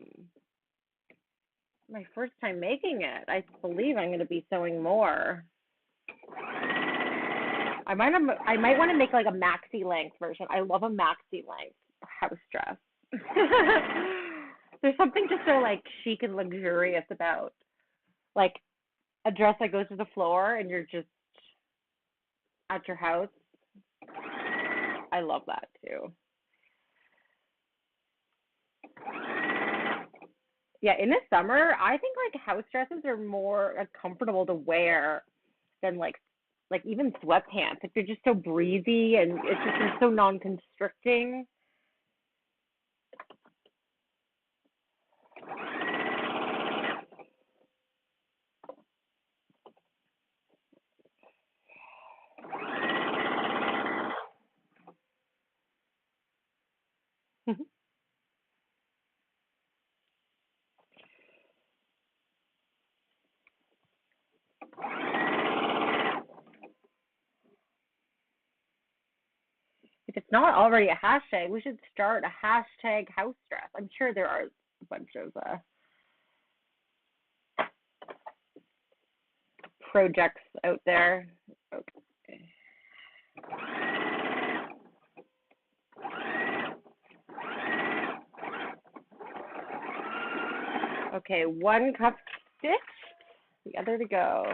S1: my first time making it. I believe I'm going to be sewing more. I might want to make like a maxi length version. I love a maxi length house dress. There's something just so like chic and luxurious about like a dress that goes to the floor and you're just at your house. I love that too. Yeah, in the summer, I think like house dresses are more comfortable to wear than like even sweatpants. Like they're just so breezy and it's just they're so non-constricting. If it's not already a hashtag, we should start a hashtag house dress. I'm sure there are a bunch of projects out there. Okay. Okay, one cup stitched, the other to go.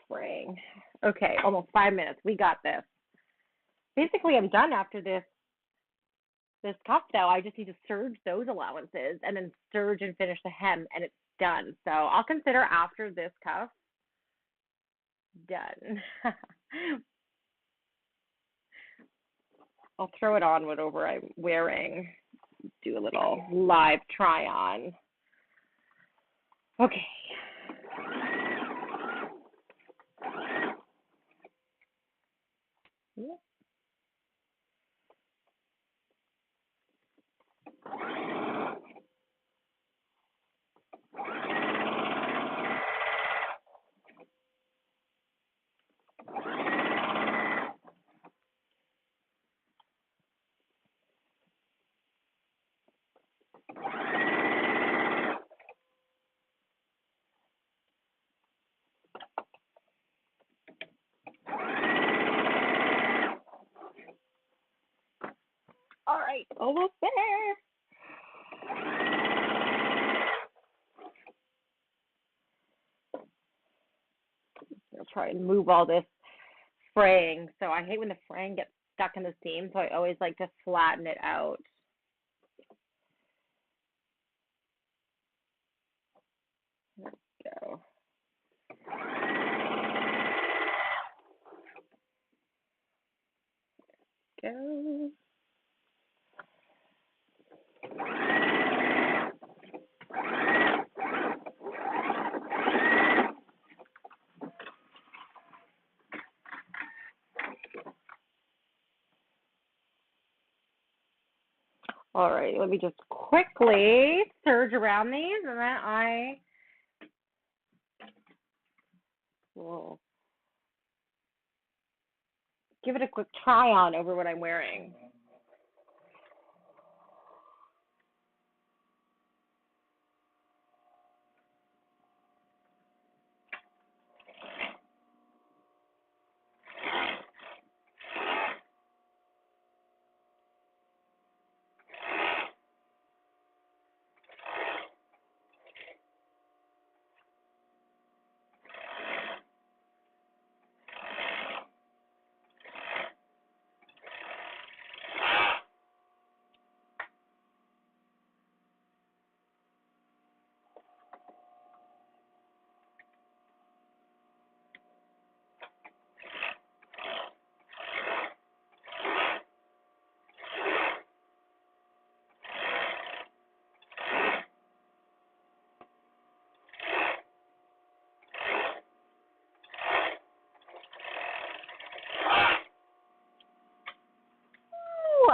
S1: Spring. Okay, almost 5 minutes. We got this. Basically, I'm done after this cuff though. I just need to serge those allowances and then serge and finish the hem and it's done. So I'll consider after this cuff done. I'll throw it on whatever I'm wearing. Do a little live try on. Okay. All right, almost there. I'll try and move all this fraying. So I hate when the fraying gets stuck in the seam, so I always like to flatten it out. There we go. Go. All right, let me just quickly serge around these, and then I will give it a quick try on over what I'm wearing.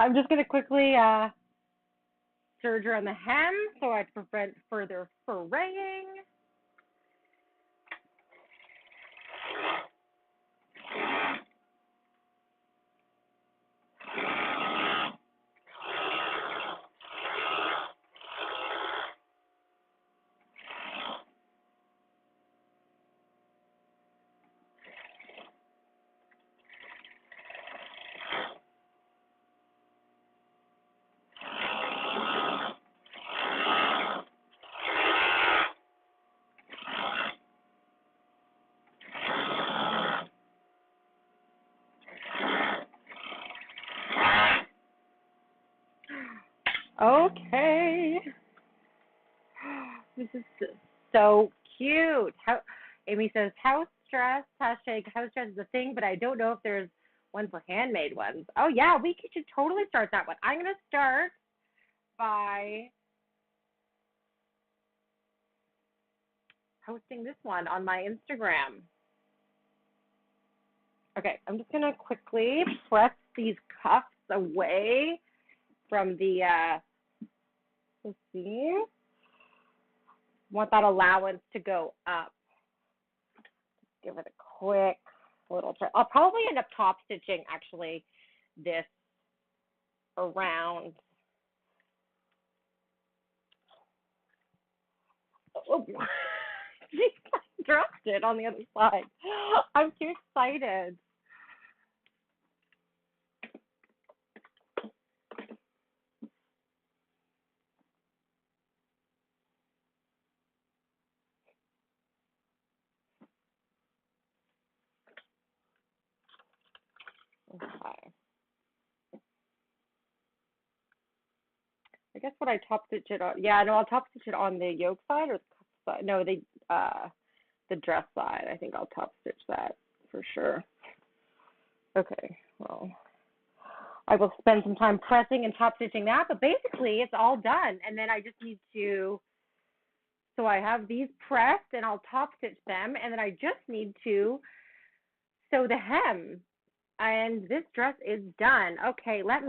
S1: I'm just going to quickly serge around the hem so I prevent further fraying. Okay. This is so cute. Amy says, house dress, hashtag house dress is a thing, but I don't know if there's one for handmade ones. Oh, yeah, we should totally start that one. I'm going to start by posting this one on my Instagram. Okay, I'm just going to quickly press these cuffs away from the, let's see, want that allowance to go up. Give it a quick little try. I'll probably end up top stitching actually this around. Oh, I dropped it on the other side. I'm too excited. Okay. I guess what I top stitch it on. Yeah, no, I'll top stitch it on the yoke side or the cuff side. No, the dress side. I think I'll top stitch that for sure. Okay, well, I will spend some time pressing and top stitching that, but basically it's all done. And then I just need to, so I have these pressed and I'll top stitch them, and then I just need to sew the hem. And this dress is done. Okay, let's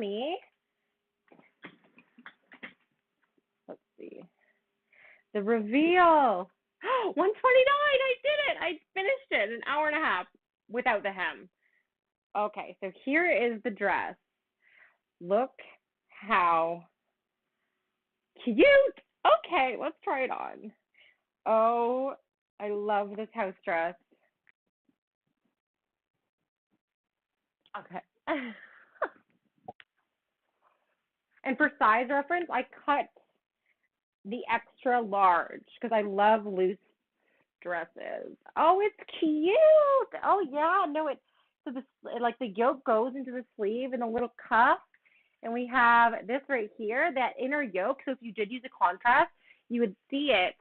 S1: see. The reveal. 129, I did it. I finished it in an hour and a half without the hem. Okay, so here is the dress. Look how cute. Okay, let's try it on. Oh, I love this house dress. Okay. And for size reference, I cut the extra large because I love loose dresses. Oh, it's cute. Oh yeah, no, so this like the yoke goes into the sleeve and a little cuff, and we have this right here, that inner yoke. So if you did use a contrast, you would see it.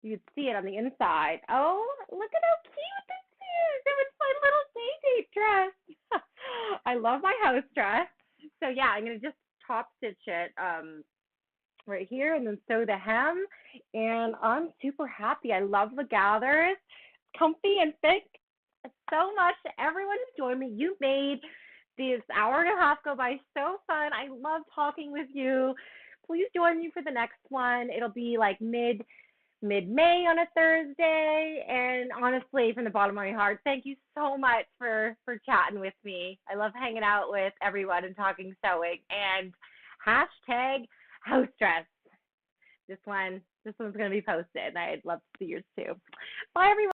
S1: You'd see it on the inside. Oh, look at how cute this is. It was my little day date dress. I love my house dress. So yeah, I'm gonna just top stitch it right here and then sew the hem, and I'm super happy. I love the gathers, comfy and thick. So much to everyone who joined me. You made this hour and a half go by so fun. I love talking with you. Please join me for the next one. It'll be like mid-May on a Thursday. And honestly, from the bottom of my heart, thank you so much for chatting with me. I love hanging out with everyone and talking sewing. And hashtag house dress. This one's going to be posted, and I'd love to see yours too. Bye, everyone.